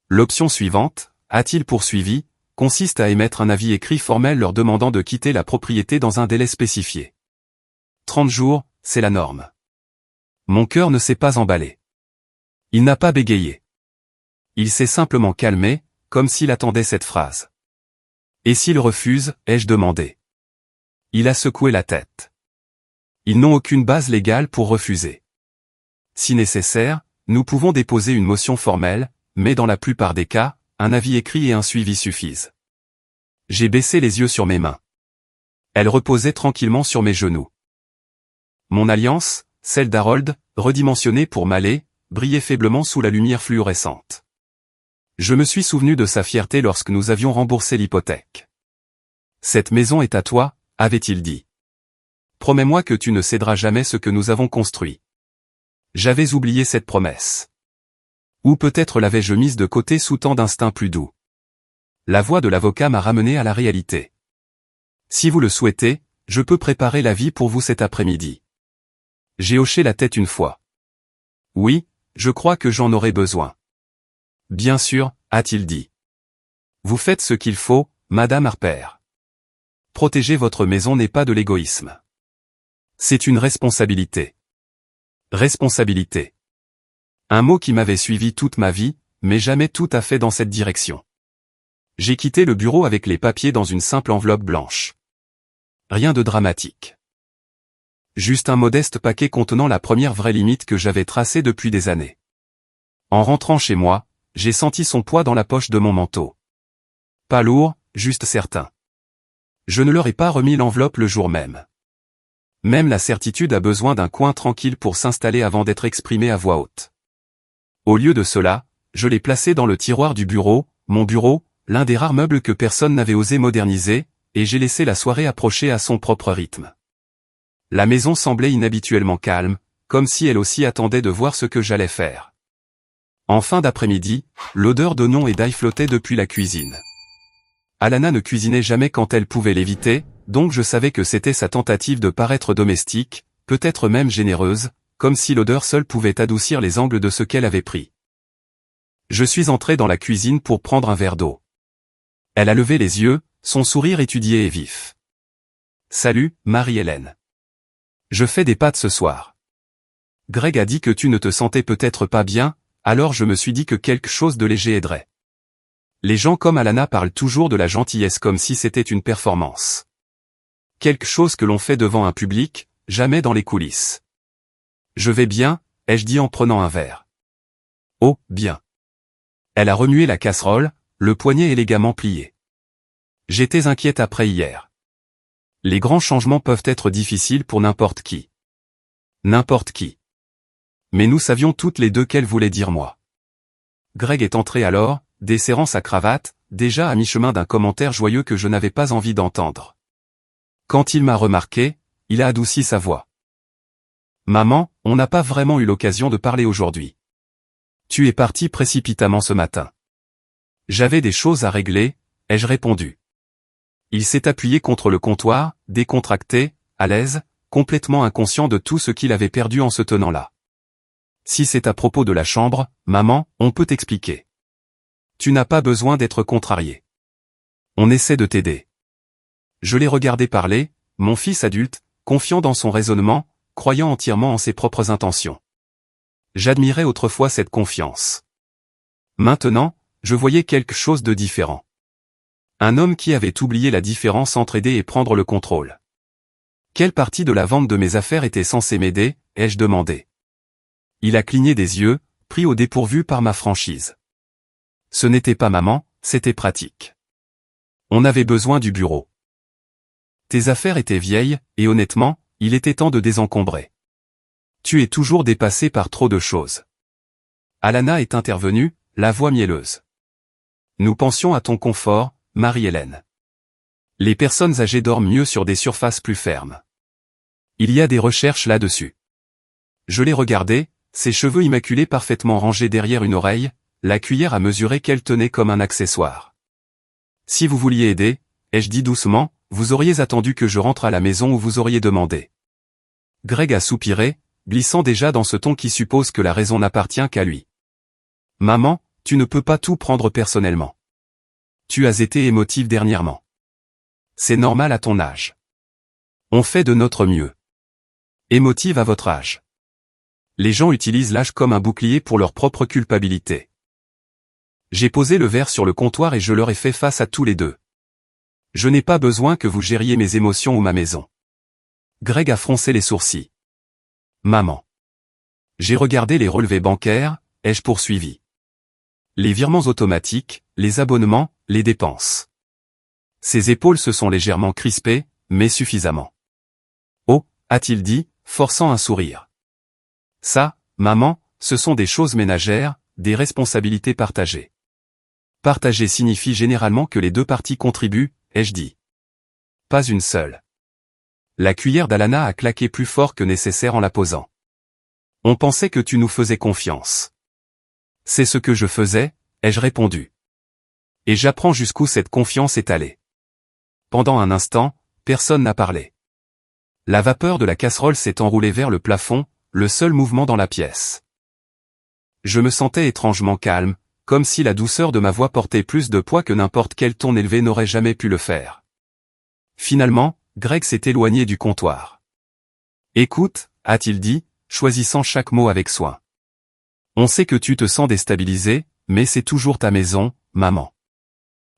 L'option suivante, a-t-il poursuivi, consiste à émettre un avis écrit formel leur demandant de quitter la propriété dans un délai spécifié. 30 jours, c'est la norme. Mon cœur ne s'est pas emballé. Il n'a pas bégayé. Il s'est simplement calmé, comme s'il attendait cette phrase. Et s'il refuse, ai-je demandé. Il a secoué la tête. Ils n'ont aucune base légale pour refuser. Si nécessaire, nous pouvons déposer une motion formelle, mais dans la plupart des cas, un avis écrit et un suivi suffisent. J'ai baissé les yeux sur mes mains. Elles reposaient tranquillement sur mes genoux. Mon alliance, celle d'Harold, redimensionnée pour m'aller, brillait faiblement sous la lumière fluorescente. Je me suis souvenu de sa fierté lorsque nous avions remboursé l'hypothèque. « Cette maison est à toi », avait-il dit. « Promets-moi que tu ne céderas jamais ce que nous avons construit. » J'avais oublié cette promesse. Ou peut-être l'avais-je mise de côté sous tant d'instincts plus doux. La voix de l'avocat m'a ramené à la réalité. « Si vous le souhaitez, je peux préparer la vie pour vous cet après-midi. » J'ai hoché la tête une fois. « Oui, je crois que j'en aurai besoin. » Bien sûr, a-t-il dit. Vous faites ce qu'il faut, Madame Harper. Protéger votre maison n'est pas de l'égoïsme. C'est une responsabilité. Responsabilité. Un mot qui m'avait suivi toute ma vie, mais jamais tout à fait dans cette direction. J'ai quitté le bureau avec les papiers dans une simple enveloppe blanche. Rien de dramatique. Juste un modeste paquet contenant la première vraie limite que j'avais tracée depuis des années. En rentrant chez moi, j'ai senti son poids dans la poche de mon manteau. Pas lourd, juste certain. Je ne leur ai pas remis l'enveloppe le jour même. Même la certitude a besoin d'un coin tranquille pour s'installer avant d'être exprimée à voix haute. Au lieu de cela, je l'ai placé dans le tiroir du bureau, mon bureau, l'un des rares meubles que personne n'avait osé moderniser, et j'ai laissé la soirée approcher à son propre rythme. La maison semblait inhabituellement calme, comme si elle aussi attendait de voir ce que j'allais faire. En fin d'après-midi, l'odeur d'oignons et d'ail flottait depuis la cuisine. Alana ne cuisinait jamais quand elle pouvait l'éviter, donc je savais que c'était sa tentative de paraître domestique, peut-être même généreuse, comme si l'odeur seule pouvait adoucir les angles de ce qu'elle avait pris. Je suis entré dans la cuisine pour prendre un verre d'eau. Elle a levé les yeux, son sourire étudié et vif. « Salut, Marie-Hélène. Je fais des pâtes ce soir. Greg a dit que tu ne te sentais peut-être pas bien, alors je me suis dit que quelque chose de léger aiderait. Les gens comme Alana parlent toujours de la gentillesse comme si c'était une performance. Quelque chose que l'on fait devant un public, jamais dans les coulisses. Je vais bien, ai-je dit en prenant un verre. Oh, bien. Elle a remué la casserole, le poignet élégamment plié. J'étais inquiète après hier. Les grands changements peuvent être difficiles pour n'importe qui. N'importe qui. Mais nous savions toutes les deux qu'elle voulait dire moi. Greg est entré alors, desserrant sa cravate, déjà à mi-chemin d'un commentaire joyeux que je n'avais pas envie d'entendre. Quand il m'a remarqué, il a adouci sa voix. Maman, on n'a pas vraiment eu l'occasion de parler aujourd'hui. Tu es partie précipitamment ce matin. J'avais des choses à régler, ai-je répondu. Il s'est appuyé contre le comptoir, décontracté, à l'aise, complètement inconscient de tout ce qu'il avait perdu en se tenant là. Si c'est à propos de la chambre, maman, on peut t'expliquer. Tu n'as pas besoin d'être contrarié. On essaie de t'aider. Je l'ai regardé parler, mon fils adulte, confiant dans son raisonnement, croyant entièrement en ses propres intentions. J'admirais autrefois cette confiance. Maintenant, je voyais quelque chose de différent. Un homme qui avait oublié la différence entre aider et prendre le contrôle. Quelle partie de la vente de mes affaires était censée m'aider, ai-je demandé. Il a cligné des yeux, pris au dépourvu par ma franchise. Ce n'était pas maman, c'était pratique. On avait besoin du bureau. Tes affaires étaient vieilles, et honnêtement, il était temps de désencombrer. Tu es toujours dépassé par trop de choses. Alana est intervenue, la voix mielleuse. Nous pensions à ton confort, Marie-Hélène. Les personnes âgées dorment mieux sur des surfaces plus fermes. Il y a des recherches là-dessus. Je l'ai regardé, ses cheveux immaculés parfaitement rangés derrière une oreille, la cuillère à mesurer qu'elle tenait comme un accessoire. Si vous vouliez aider, ai-je dit doucement, vous auriez attendu que je rentre à la maison ou vous auriez demandé. Greg a soupiré, glissant déjà dans ce ton qui suppose que la raison n'appartient qu'à lui. Maman, tu ne peux pas tout prendre personnellement. Tu as été émotive dernièrement. C'est normal à ton âge. On fait de notre mieux. Émotive à votre âge. Les gens utilisent l'âge comme un bouclier pour leur propre culpabilité. J'ai posé le verre sur le comptoir et je leur ai fait face à tous les deux. Je n'ai pas besoin que vous gériez mes émotions ou ma maison. Greg a froncé les sourcils. Maman. J'ai regardé les relevés bancaires, ai-je poursuivi. Les virements automatiques, les abonnements, les dépenses. Ses épaules se sont légèrement crispées, mais suffisamment. Oh, a-t-il dit, forçant un sourire. Ça, maman, ce sont des choses ménagères, des responsabilités partagées. Partager signifie généralement que les deux parties contribuent, ai-je dit. Pas une seule. La cuillère d'Alana a claqué plus fort que nécessaire en la posant. On pensait que tu nous faisais confiance. C'est ce que je faisais, ai-je répondu. Et j'apprends jusqu'où cette confiance est allée. Pendant un instant, personne n'a parlé. La vapeur de la casserole s'est enroulée vers le plafond, le seul mouvement dans la pièce. Je me sentais étrangement calme, comme si la douceur de ma voix portait plus de poids que n'importe quel ton élevé n'aurait jamais pu le faire. Finalement, Greg s'est éloigné du comptoir. Écoute, a-t-il dit, choisissant chaque mot avec soin. On sait que tu te sens déstabilisé, mais c'est toujours ta maison, maman.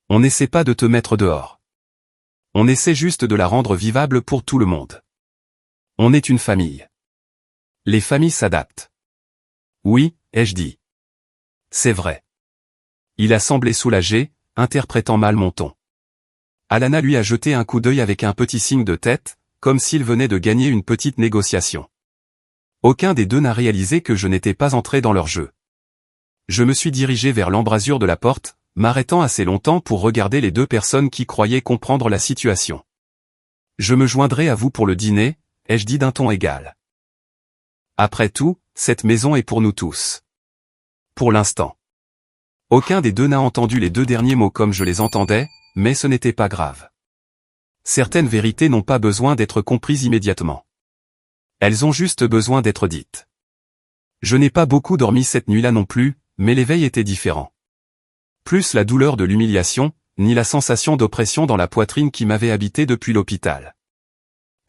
On n'essaie pas de te mettre dehors. On essaie juste de la rendre vivable pour tout le monde. On est une famille. Les familles s'adaptent. Oui, ai-je dit. C'est vrai. Il a semblé soulagé, interprétant mal mon ton. Alana lui a jeté un coup d'œil avec un petit signe de tête, comme s'il venait de gagner une petite négociation. Aucun des deux n'a réalisé que je n'étais pas entré dans leur jeu. Je me suis dirigé vers l'embrasure de la porte, m'arrêtant assez longtemps pour regarder les deux personnes qui croyaient comprendre la situation. Je me joindrai à vous pour le dîner, ai-je dit d'un ton égal. Après tout, cette maison est pour nous tous. Pour l'instant. Aucun des deux n'a entendu les deux derniers mots comme je les entendais, mais ce n'était pas grave. Certaines vérités n'ont pas besoin d'être comprises immédiatement. Elles ont juste besoin d'être dites. Je n'ai pas beaucoup dormi cette nuit-là non plus, mais l'éveil était différent. Plus la douleur de l'humiliation, ni la sensation d'oppression dans la poitrine qui m'avait habité depuis l'hôpital.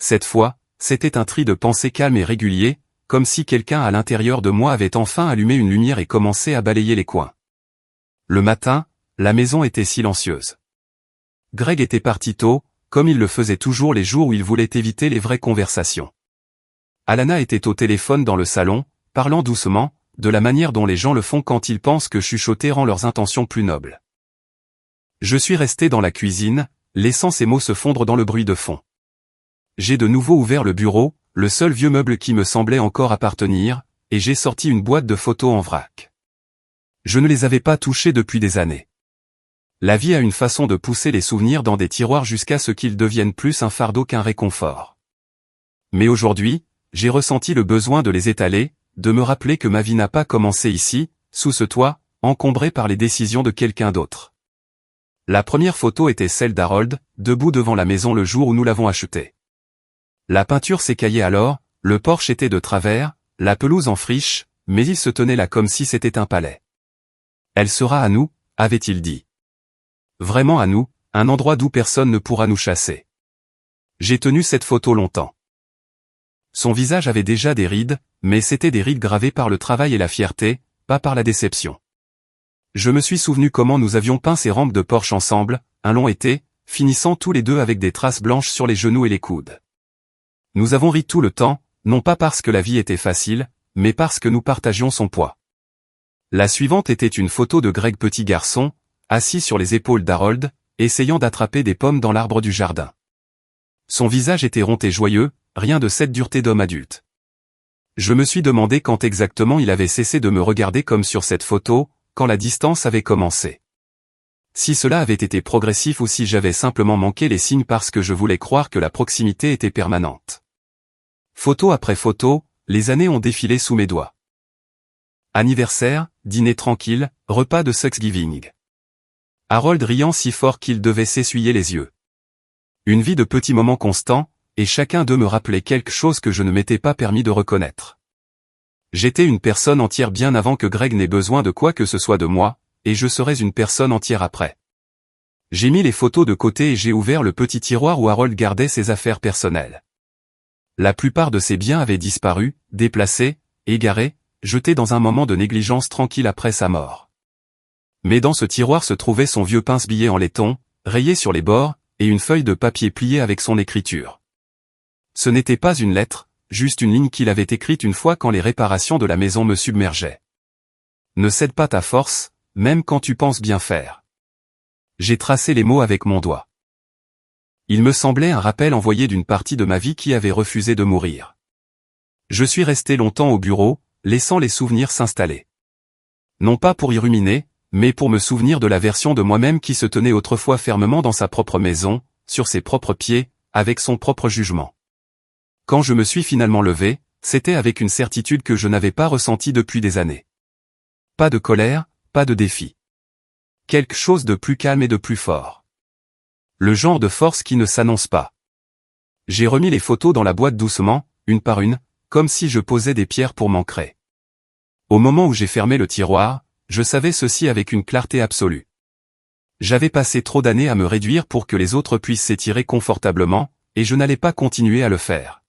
Cette fois, c'était un tri de pensées calmes et réguliers, comme si quelqu'un à l'intérieur de moi avait enfin allumé une lumière et commencé à balayer les coins. Le matin, la maison était silencieuse. Greg était parti tôt, comme il le faisait toujours les jours où il voulait éviter les vraies conversations. Alana était au téléphone dans le salon, parlant doucement, de la manière dont les gens le font quand ils pensent que chuchoter rend leurs intentions plus nobles. Je suis resté dans la cuisine, laissant ces mots se fondre dans le bruit de fond. J'ai de nouveau ouvert le bureau, le seul vieux meuble qui me semblait encore appartenir, et j'ai sorti une boîte de photos en vrac. Je ne les avais pas touchées depuis des années. La vie a une façon de pousser les souvenirs dans des tiroirs jusqu'à ce qu'ils deviennent plus un fardeau qu'un réconfort. Mais aujourd'hui, j'ai ressenti le besoin de les étaler, de me rappeler que ma vie n'a pas commencé ici, sous ce toit, encombré par les décisions de quelqu'un d'autre. La première photo était celle d'Harold, debout devant la maison le jour où nous l'avons achetée. La peinture s'écaillait alors, le porche était de travers, la pelouse en friche, mais il se tenait là comme si c'était un palais. Elle sera à nous, avait-il dit. Vraiment à nous, un endroit d'où personne ne pourra nous chasser. J'ai tenu cette photo longtemps. Son visage avait déjà des rides, mais c'étaient des rides gravées par le travail et la fierté, pas par la déception. Je me suis souvenu comment nous avions peint ces rampes de porche ensemble, un long été, finissant tous les deux avec des traces blanches sur les genoux et les coudes. Nous avons ri tout le temps, non pas parce que la vie était facile, mais parce que nous partagions son poids. La suivante était une photo de Greg petit garçon, assis sur les épaules d'Harold, essayant d'attraper des pommes dans l'arbre du jardin. Son visage était rond et joyeux, rien de cette dureté d'homme adulte. Je me suis demandé quand exactement il avait cessé de me regarder comme sur cette photo, quand la distance avait commencé. Si cela avait été progressif ou si j'avais simplement manqué les signes parce que je voulais croire que la proximité était permanente. Photo après photo, les années ont défilé sous mes doigts. Anniversaire, dîner tranquille, repas de Thanksgiving. Harold riant si fort qu'il devait s'essuyer les yeux. Une vie de petits moments constants, et chacun d'eux me rappelait quelque chose que je ne m'étais pas permis de reconnaître. J'étais une personne entière bien avant que Greg n'ait besoin de quoi que ce soit de moi, et je serais une personne entière après. J'ai mis les photos de côté et j'ai ouvert le petit tiroir où Harold gardait ses affaires personnelles. La plupart de ses biens avaient disparu, déplacés, égarés, jetés dans un moment de négligence tranquille après sa mort. Mais dans ce tiroir se trouvait son vieux pince-billet en laiton, rayé sur les bords, et une feuille de papier pliée avec son écriture. Ce n'était pas une lettre, juste une ligne qu'il avait écrite une fois quand les réparations de la maison me submergeaient. Ne cède pas ta force, même quand tu penses bien faire. J'ai tracé les mots avec mon doigt. Il me semblait un rappel envoyé d'une partie de ma vie qui avait refusé de mourir. Je suis resté longtemps au bureau, laissant les souvenirs s'installer. Non pas pour y ruminer, mais pour me souvenir de la version de moi-même qui se tenait autrefois fermement dans sa propre maison, sur ses propres pieds, avec son propre jugement. Quand je me suis finalement levé, c'était avec une certitude que je n'avais pas ressentie depuis des années. Pas de colère, pas de défi. Quelque chose de plus calme et de plus fort. Le genre de force qui ne s'annonce pas. J'ai remis les photos dans la boîte doucement, une par une, comme si je posais des pierres pour m'ancrer. Au moment où j'ai fermé le tiroir, je savais ceci avec une clarté absolue. J'avais passé trop d'années à me réduire pour que les autres puissent s'étirer confortablement, et je n'allais pas continuer à le faire.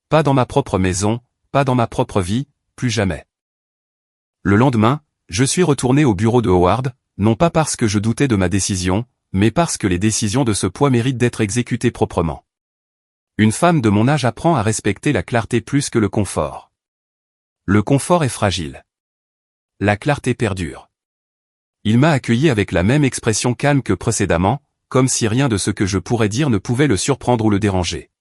Pas dans ma propre maison, pas dans ma propre vie, plus jamais. Le lendemain, je suis retourné au bureau de Howard, non pas parce que je doutais de ma décision, mais parce que les décisions de ce poids méritent d'être exécutées proprement. Une femme de mon âge apprend à respecter la clarté plus que le confort. Le confort est fragile. La clarté perdure. Il m'a accueilli avec la même expression calme que précédemment, comme si rien de ce que je pourrais dire ne pouvait le surprendre ou le déranger.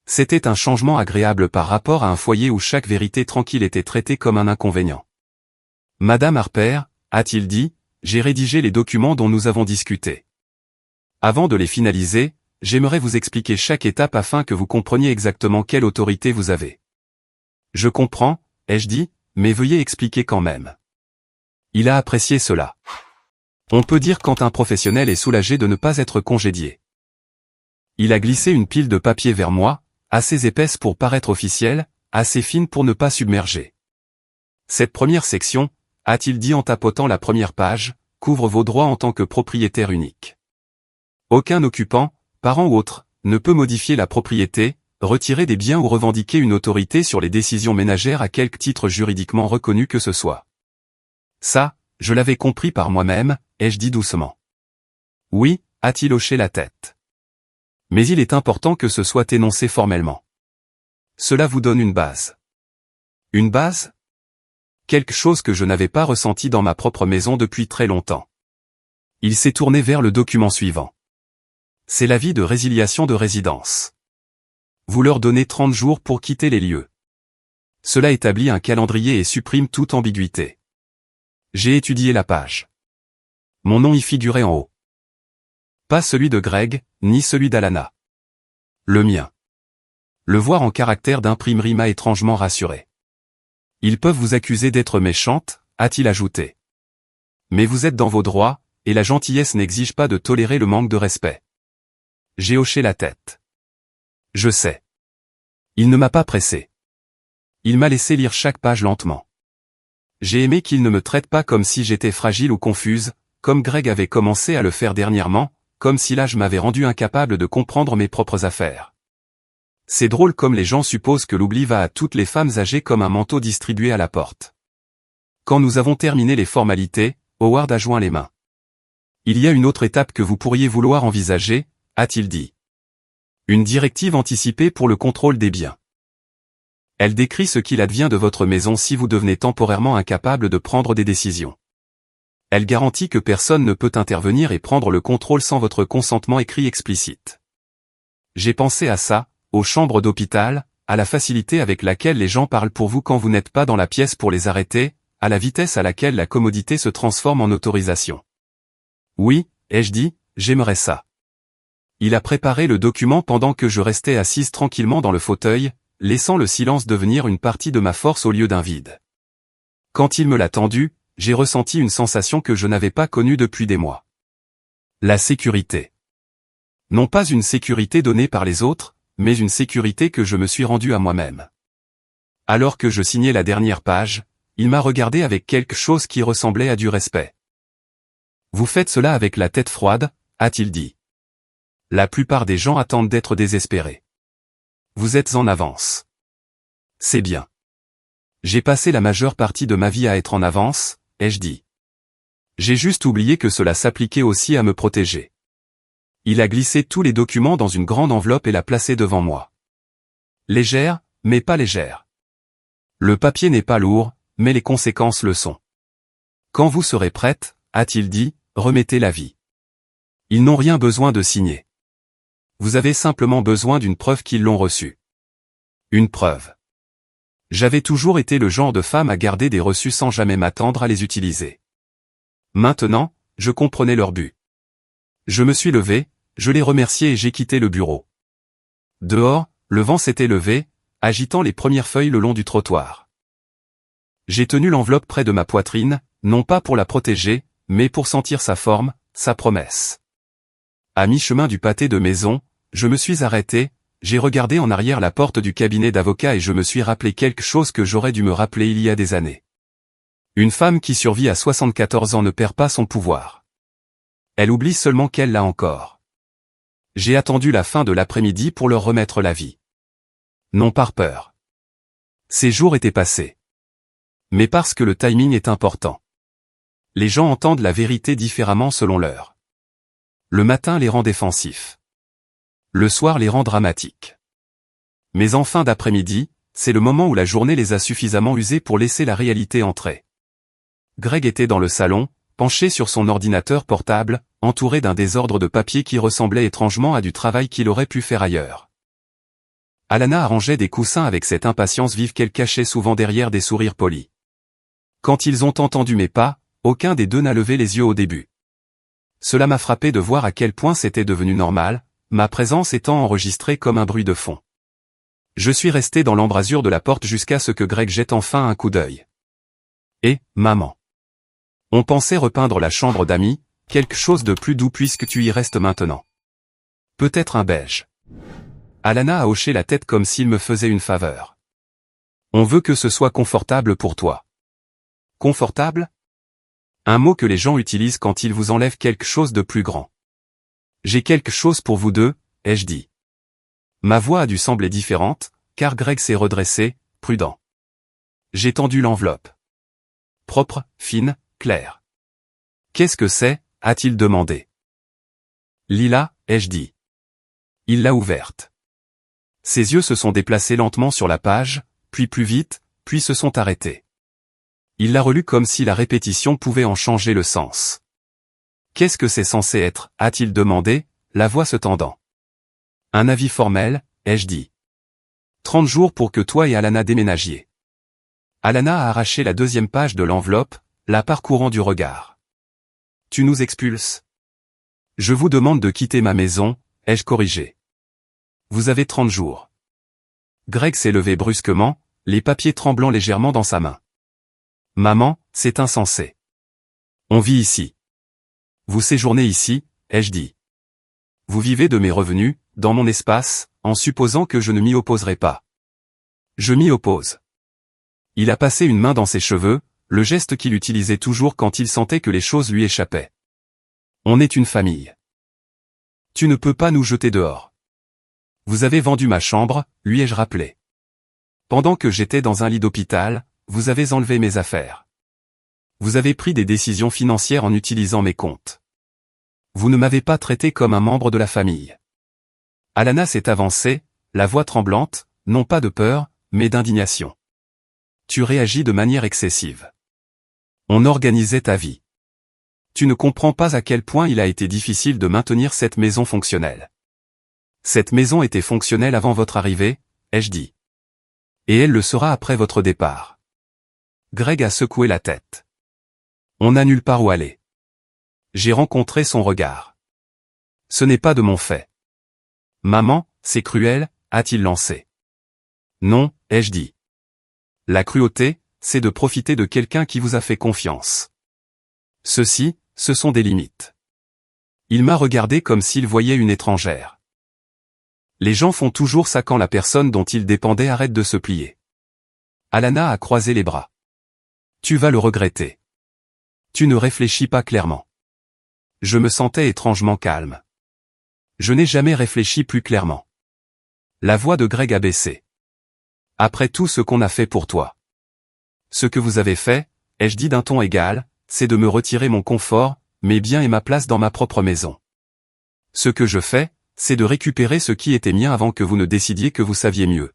C'était un changement agréable par rapport à un foyer où chaque vérité tranquille était traitée comme un inconvénient. Madame Harper, a-t-il dit, j'ai rédigé les documents dont nous avons discuté. Avant de les finaliser, j'aimerais vous expliquer chaque étape afin que vous compreniez exactement quelle autorité vous avez. Je comprends, ai-je dit, mais veuillez expliquer quand même. Il a apprécié cela. On peut dire quand un professionnel est soulagé de ne pas être congédié. Il a glissé une pile de papier vers moi, assez épaisse pour paraître officielle, assez fine pour ne pas submerger. Cette première section, a-t-il dit en tapotant la première page, couvre vos droits en tant que propriétaire unique. Aucun occupant, parent ou autre, ne peut modifier la propriété, retirer des biens ou revendiquer une autorité sur les décisions ménagères à quelque titre juridiquement reconnu que ce soit. Ça, je l'avais compris par moi-même, ai-je dit doucement. Oui, a-t-il hoché la tête. Mais il est important que ce soit énoncé formellement. Cela vous donne une base. Une base ? Quelque chose que je n'avais pas ressenti dans ma propre maison depuis très longtemps. Il s'est tourné vers le document suivant. C'est l'avis de résiliation de résidence. Vous leur donnez 30 jours pour quitter les lieux. Cela établit un calendrier et supprime toute ambiguïté. J'ai étudié la page. Mon nom y figurait en haut. Pas celui de Greg, ni celui d'Alana. Le mien. Le voir en caractère d'imprimerie m'a étrangement rassuré. Ils peuvent vous accuser d'être méchante, a-t-il ajouté. Mais vous êtes dans vos droits, et la gentillesse n'exige pas de tolérer le manque de respect. J'ai hoché la tête. Je sais. Il ne m'a pas pressé. Il m'a laissé lire chaque page lentement. J'ai aimé qu'il ne me traite pas comme si j'étais fragile ou confuse, comme Greg avait commencé à le faire dernièrement, comme si l'âge m'avait rendu incapable de comprendre mes propres affaires. C'est drôle comme les gens supposent que l'oubli va à toutes les femmes âgées comme un manteau distribué à la porte. Quand nous avons terminé les formalités, Howard a joint les mains. Il y a une autre étape que vous pourriez vouloir envisager, a-t-il dit. Une directive anticipée pour le contrôle des biens. Elle décrit ce qu'il advient de votre maison si vous devenez temporairement incapable de prendre des décisions. Elle garantit que personne ne peut intervenir et prendre le contrôle sans votre consentement écrit explicite. J'ai pensé à ça, aux chambres d'hôpital, à la facilité avec laquelle les gens parlent pour vous quand vous n'êtes pas dans la pièce pour les arrêter, à la vitesse à laquelle la commodité se transforme en autorisation. Oui, ai-je dit, j'aimerais ça. Il a préparé le document pendant que je restais assise tranquillement dans le fauteuil, laissant le silence devenir une partie de ma force au lieu d'un vide. Quand il me l'a tendu, j'ai ressenti une sensation que je n'avais pas connue depuis des mois. La sécurité. Non pas une sécurité donnée par les autres, mais une sécurité que je me suis rendue à moi-même. Alors que je signais la dernière page, il m'a regardé avec quelque chose qui ressemblait à du respect. Vous faites cela avec la tête froide, a-t-il dit. La plupart des gens attendent d'être désespérés. Vous êtes en avance. C'est bien. J'ai passé la majeure partie de ma vie à être en avance, ai-je dit. J'ai juste oublié que cela s'appliquait aussi à me protéger. Il a glissé tous les documents dans une grande enveloppe et l'a placé devant moi. Légère, mais pas légère. Le papier n'est pas lourd, mais les conséquences le sont. Quand vous serez prête, a-t-il dit, remettez l'avis. Ils n'ont rien besoin de signer. Vous avez simplement besoin d'une preuve qu'ils l'ont reçu. Une preuve. J'avais toujours été le genre de femme à garder des reçus sans jamais m'attendre à les utiliser. Maintenant, je comprenais leur but. Je me suis levé, je les remerciai et j'ai quitté le bureau. Dehors, le vent s'était levé, agitant les premières feuilles le long du trottoir. J'ai tenu l'enveloppe près de ma poitrine, non pas pour la protéger, mais pour sentir sa forme, sa promesse. À mi-chemin du pâté de maison, je me suis arrêté, j'ai regardé en arrière la porte du cabinet d'avocat et je me suis rappelé quelque chose que j'aurais dû me rappeler il y a des années. Une femme qui survit à 74 ans ne perd pas son pouvoir. Elle oublie seulement qu'elle l'a encore. J'ai attendu la fin de l'après-midi pour leur remettre la vie. Non par peur. Ces jours étaient passés. Mais parce que le timing est important. Les gens entendent la vérité différemment selon l'heure. Le matin les rend défensifs. Le soir les rend dramatiques. Mais en fin d'après-midi, c'est le moment où la journée les a suffisamment usés pour laisser la réalité entrer. Greg était dans le salon, penché sur son ordinateur portable, entouré d'un désordre de papier qui ressemblait étrangement à du travail qu'il aurait pu faire ailleurs. Alana arrangeait des coussins avec cette impatience vive qu'elle cachait souvent derrière des sourires polis. Quand ils ont entendu mes pas, aucun des deux n'a levé les yeux au début. Cela m'a frappé de voir à quel point c'était devenu normal, ma présence étant enregistrée comme un bruit de fond. Je suis resté dans l'embrasure de la porte jusqu'à ce que Greg jette enfin un coup d'œil. Et, maman. On pensait repeindre la chambre d'amis, quelque chose de plus doux puisque tu y restes maintenant. Peut-être un beige. Alana a hoché la tête comme s'il me faisait une faveur. On veut que ce soit confortable pour toi. Confortable? Un mot que les gens utilisent quand ils vous enlèvent quelque chose de plus grand. J'ai quelque chose pour vous deux, ai-je dit. Ma voix a dû sembler différente, car Greg s'est redressé, prudent. J'ai tendu l'enveloppe. Propre, fine, claire. Qu'est-ce que c'est, a-t-il demandé. Lila, ai-je dit. Il l'a ouverte. Ses yeux se sont déplacés lentement sur la page, puis plus vite, puis se sont arrêtés. Il l'a relu comme si la répétition pouvait en changer le sens. Qu'est-ce que c'est censé être, a-t-il demandé, la voix se tendant. Un avis formel, ai-je dit. 30 jours pour que toi et Alana déménagiez. Alana a arraché la deuxième page de l'enveloppe, la parcourant du regard. Tu nous expulses? Je vous demande de quitter ma maison, ai-je corrigé. Vous avez 30 jours. Greg s'est levé brusquement, les papiers tremblant légèrement dans sa main. Maman, c'est insensé. On vit ici. Vous séjournez ici, ai-je dit. Vous vivez de mes revenus, dans mon espace, en supposant que je ne m'y opposerai pas. Je m'y oppose. Il a passé une main dans ses cheveux, le geste qu'il utilisait toujours quand il sentait que les choses lui échappaient. On est une famille. Tu ne peux pas nous jeter dehors. Vous avez vendu ma chambre, lui ai-je rappelé. Pendant que j'étais dans un lit d'hôpital, vous avez enlevé mes affaires. Vous avez pris des décisions financières en utilisant mes comptes. Vous ne m'avez pas traité comme un membre de la famille. Alana s'est avancée, la voix tremblante, non pas de peur, mais d'indignation. Tu réagis de manière excessive. On organisait ta vie. Tu ne comprends pas à quel point il a été difficile de maintenir cette maison fonctionnelle. Cette maison était fonctionnelle avant votre arrivée, ai-je dit. Et elle le sera après votre départ. Greg a secoué la tête. On n'a nulle part où aller. J'ai rencontré son regard. Ce n'est pas de mon fait. Maman, c'est cruel, a-t-il lancé. Non, ai-je dit. La cruauté, c'est de profiter de quelqu'un qui vous a fait confiance. Ceci, ce sont des limites. Il m'a regardé comme s'il voyait une étrangère. Les gens font toujours ça quand la personne dont ils dépendaient arrête de se plier. Alana a croisé les bras. Tu vas le regretter. Tu ne réfléchis pas clairement. Je me sentais étrangement calme. Je n'ai jamais réfléchi plus clairement. La voix de Greg a baissé. Après tout ce qu'on a fait pour toi. Ce que vous avez fait, ai-je dit d'un ton égal, c'est de me retirer mon confort, mes biens et ma place dans ma propre maison. Ce que je fais, c'est de récupérer ce qui était mien avant que vous ne décidiez que vous saviez mieux.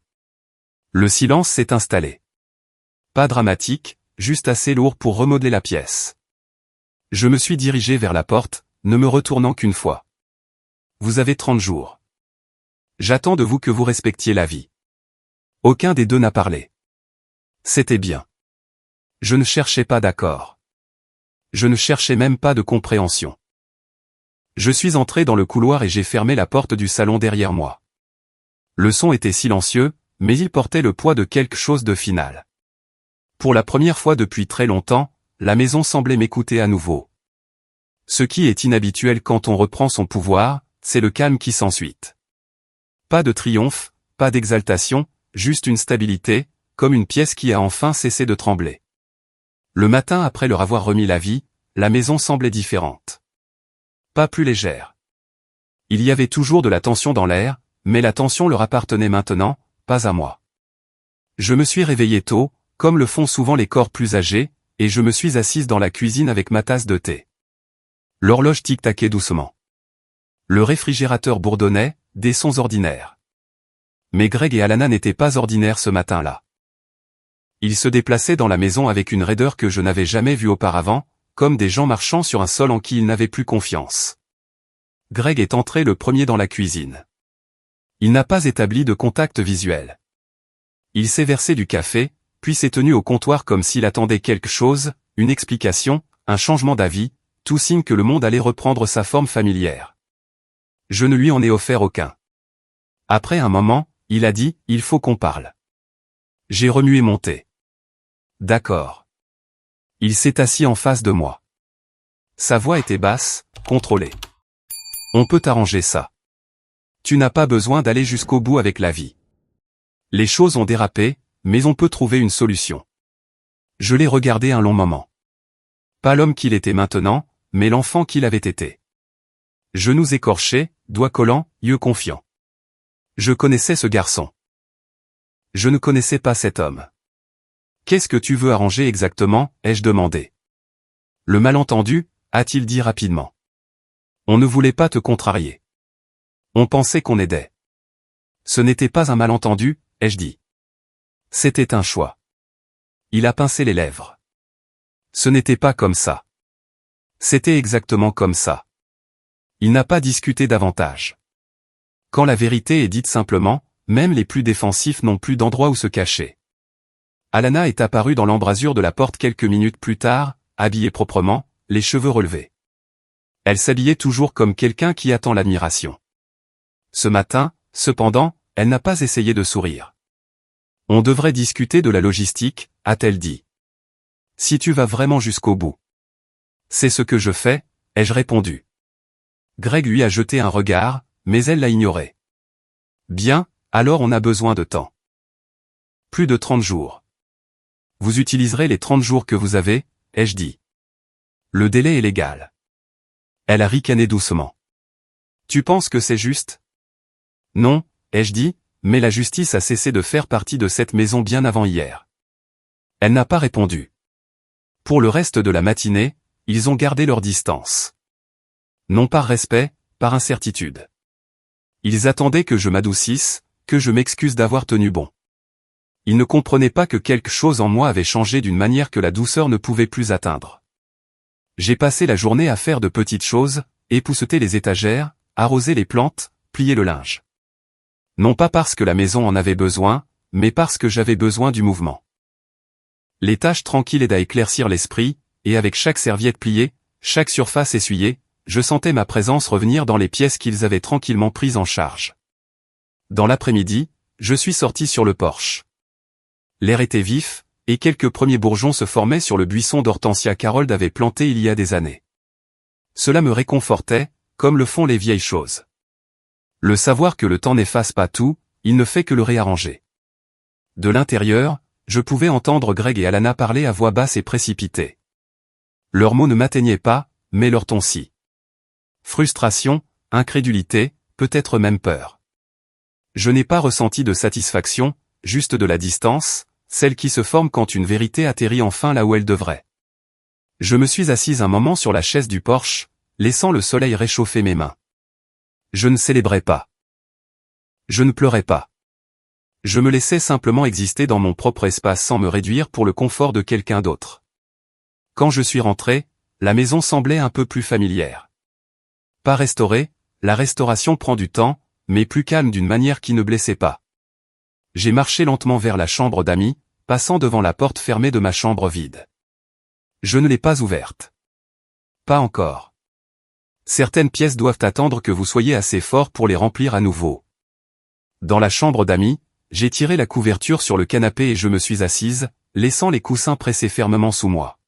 Le silence s'est installé. Pas dramatique, juste assez lourd pour remodeler la pièce. Je me suis dirigé vers la porte, ne me retournant qu'une fois. Vous avez 30 jours. J'attends de vous que vous respectiez la vie. Aucun des deux n'a parlé. C'était bien. Je ne cherchais pas d'accord. Je ne cherchais même pas de compréhension. Je suis entré dans le couloir et j'ai fermé la porte du salon derrière moi. Le son était silencieux, mais il portait le poids de quelque chose de final. Pour la première fois depuis très longtemps, la maison semblait m'écouter à nouveau. Ce qui est inhabituel quand on reprend son pouvoir, c'est le calme qui s'ensuit. Pas de triomphe, pas d'exaltation, juste une stabilité, comme une pièce qui a enfin cessé de trembler. Le matin après leur avoir remis la vie, la maison semblait différente. Pas plus légère. Il y avait toujours de la tension dans l'air, mais la tension leur appartenait maintenant, pas à moi. Je me suis réveillé tôt, comme le font souvent les corps plus âgés, et je me suis assise dans la cuisine avec ma tasse de thé. L'horloge tic-taquait doucement. Le réfrigérateur bourdonnait, des sons ordinaires. Mais Greg et Alana n'étaient pas ordinaires ce matin-là. Ils se déplaçaient dans la maison avec une raideur que je n'avais jamais vue auparavant, comme des gens marchant sur un sol en qui ils n'avaient plus confiance. Greg est entré le premier dans la cuisine. Il n'a pas établi de contact visuel. Il s'est versé du café, puis s'est tenu au comptoir comme s'il attendait quelque chose, une explication, un changement d'avis, tout signe que le monde allait reprendre sa forme familière. Je ne lui en ai offert aucun. Après un moment, il a dit, il faut qu'on parle. J'ai remué mon thé. D'accord. Il s'est assis en face de moi. Sa voix était basse, contrôlée. On peut arranger ça. Tu n'as pas besoin d'aller jusqu'au bout avec la vie. Les choses ont dérapé, mais on peut trouver une solution. Je l'ai regardé un long moment. Pas l'homme qu'il était maintenant, mais l'enfant qu'il avait été. Genoux écorchés, doigts collants, yeux confiants. Je connaissais ce garçon. Je ne connaissais pas cet homme. Qu'est-ce que tu veux arranger exactement, ai-je demandé. Le malentendu, a-t-il dit rapidement. On ne voulait pas te contrarier. On pensait qu'on aidait. Ce n'était pas un malentendu, ai-je dit. C'était un choix. Il a pincé les lèvres. Ce n'était pas comme ça. C'était exactement comme ça. Il n'a pas discuté davantage. Quand la vérité est dite simplement, même les plus défensifs n'ont plus d'endroit où se cacher. Alana est apparue dans l'embrasure de la porte quelques minutes plus tard, habillée proprement, les cheveux relevés. Elle s'habillait toujours comme quelqu'un qui attend l'admiration. Ce matin, cependant, elle n'a pas essayé de sourire. On devrait discuter de la logistique, a-t-elle dit. Si tu vas vraiment jusqu'au bout. C'est ce que je fais, ai-je répondu. Greg lui a jeté un regard, mais elle l'a ignoré. Bien, alors on a besoin de temps. Plus de 30 jours. Vous utiliserez les 30 jours que vous avez, ai-je dit. Le délai est légal. Elle a ricané doucement. Tu penses que c'est juste? Non, ai-je dit, mais la justice a cessé de faire partie de cette maison bien avant hier. Elle n'a pas répondu. Pour le reste de la matinée, ils ont gardé leur distance. Non par respect, par incertitude. Ils attendaient que je m'adoucisse, que je m'excuse d'avoir tenu bon. Ils ne comprenaient pas que quelque chose en moi avait changé d'une manière que la douceur ne pouvait plus atteindre. J'ai passé la journée à faire de petites choses, épousseter les étagères, arroser les plantes, plier le linge. Non pas parce que la maison en avait besoin, mais parce que j'avais besoin du mouvement. Les tâches tranquilles aident à éclaircir l'esprit, et avec chaque serviette pliée, chaque surface essuyée, je sentais ma présence revenir dans les pièces qu'ils avaient tranquillement prises en charge. Dans l'après-midi, je suis sorti sur le porche. L'air était vif, et quelques premiers bourgeons se formaient sur le buisson d'hortensia qu'Harold avait planté il y a des années. Cela me réconfortait, comme le font les vieilles choses. Le savoir que le temps n'efface pas tout, il ne fait que le réarranger. De l'intérieur, je pouvais entendre Greg et Alana parler à voix basse et précipitée. Leurs mots ne m'atteignaient pas, mais leur ton si. Frustration, incrédulité, peut-être même peur. Je n'ai pas ressenti de satisfaction, juste de la distance, celle qui se forme quand une vérité atterrit enfin là où elle devrait. Je me suis assise un moment sur la chaise du porche, laissant le soleil réchauffer mes mains. Je ne célébrais pas. Je ne pleurais pas. Je me laissais simplement exister dans mon propre espace sans me réduire pour le confort de quelqu'un d'autre. Quand je suis rentré, la maison semblait un peu plus familière. Pas restaurée, la restauration prend du temps, mais plus calme d'une manière qui ne blessait pas. J'ai marché lentement vers la chambre d'amis, passant devant la porte fermée de ma chambre vide. Je ne l'ai pas ouverte. Pas encore. Certaines pièces doivent attendre que vous soyez assez fort pour les remplir à nouveau. Dans la chambre d'amis, j'ai tiré la couverture sur le canapé et je me suis assise, laissant les coussins pressés fermement sous moi.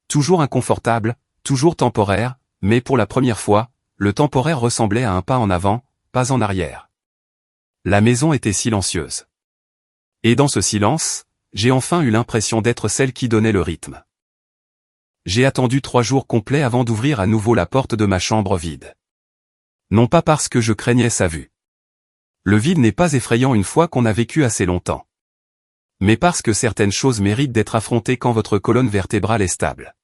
Toujours inconfortable, toujours temporaire, mais pour la première fois, le temporaire ressemblait à un pas en avant, pas en arrière. La maison était silencieuse. Et dans ce silence, j'ai enfin eu l'impression d'être celle qui donnait le rythme. J'ai attendu 3 jours complets avant d'ouvrir à nouveau la porte de ma chambre vide. Non pas parce que je craignais sa vue. Le vide n'est pas effrayant une fois qu'on a vécu assez longtemps. Mais parce que certaines choses méritent d'être affrontées quand votre colonne vertébrale est stable.